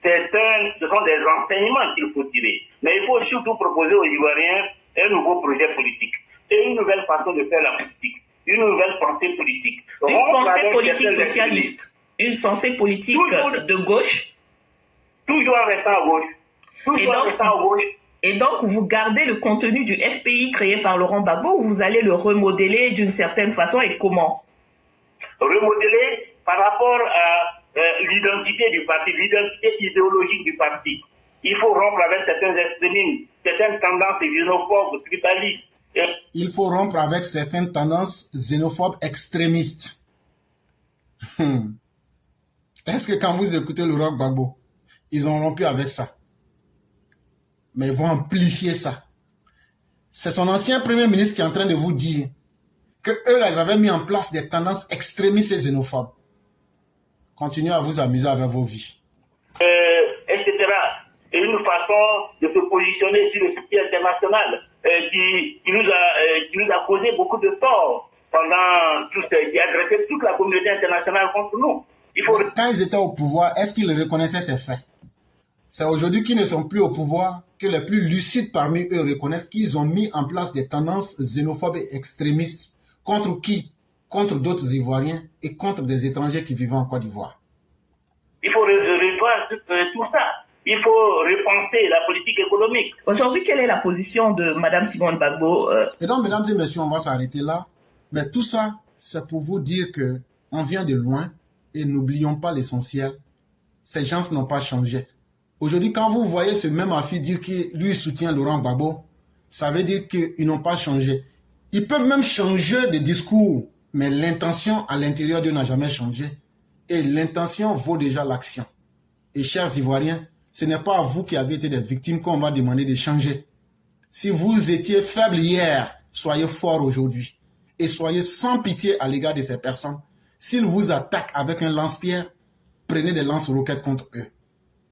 Ce sont des renseignements qu'il faut tirer. Mais il faut surtout proposer aux Ivoiriens un nouveau projet politique et une nouvelle façon de faire la politique, une nouvelle pensée politique. Une pensée politique socialiste, une pensée politique de gauche. Toujours en restant à gauche. Toujours en restant à gauche. Et donc, vous gardez le contenu du FPI créé par Laurent Gbagbo ou vous allez le remodeler d'une certaine façon et comment? Remodeler par rapport à l'identité du parti, l'identité idéologique du parti. Il faut rompre avec certains extrémismes, certaines tendances xénophobes, tribalistes. Il faut rompre avec certaines tendances xénophobes extrémistes. Est-ce que quand vous écoutez Laurent Gbagbo, ils ont rompu avec ça? Mais ils vont amplifier ça. C'est son ancien premier ministre qui est en train de vous dire que eux, là, ils avaient mis en place des tendances extrémistes et xénophobes. Continuez à vous amuser avec vos vies. Etc. Et une façon de se positionner sur le soutien international qui nous a causé beaucoup de tort pendant qui a dressé toute la communauté internationale contre nous. Quand ils étaient au pouvoir, est-ce qu'ils reconnaissaient ces faits? C'est aujourd'hui qu'ils ne sont plus au pouvoir que les plus lucides parmi eux reconnaissent qu'ils ont mis en place des tendances xénophobes et extrémistes. Contre qui? Contre d'autres Ivoiriens et contre des étrangers qui vivent en Côte d'Ivoire. Il faut revoir tout ça. Il faut repenser la politique économique. Aujourd'hui, quelle est la position de Mme Simone Gbagbo? Et donc, mesdames et messieurs, on va s'arrêter là. Mais tout ça, c'est pour vous dire qu'on vient de loin et n'oublions pas l'essentiel. Ces gens n'ont pas changé. Aujourd'hui, quand vous voyez ce même Afi dire qu'il lui soutient Laurent Gbagbo, ça veut dire qu'ils n'ont pas changé. Ils peuvent même changer de discours, mais l'intention à l'intérieur d'eux n'a jamais changé. Et l'intention vaut déjà l'action. Et chers Ivoiriens, ce n'est pas à vous qui avez été des victimes qu'on va demander de changer. Si vous étiez faible hier, soyez fort aujourd'hui. Et soyez sans pitié à l'égard de ces personnes. S'ils vous attaquent avec un lance-pierre, prenez des lance-roquettes contre eux.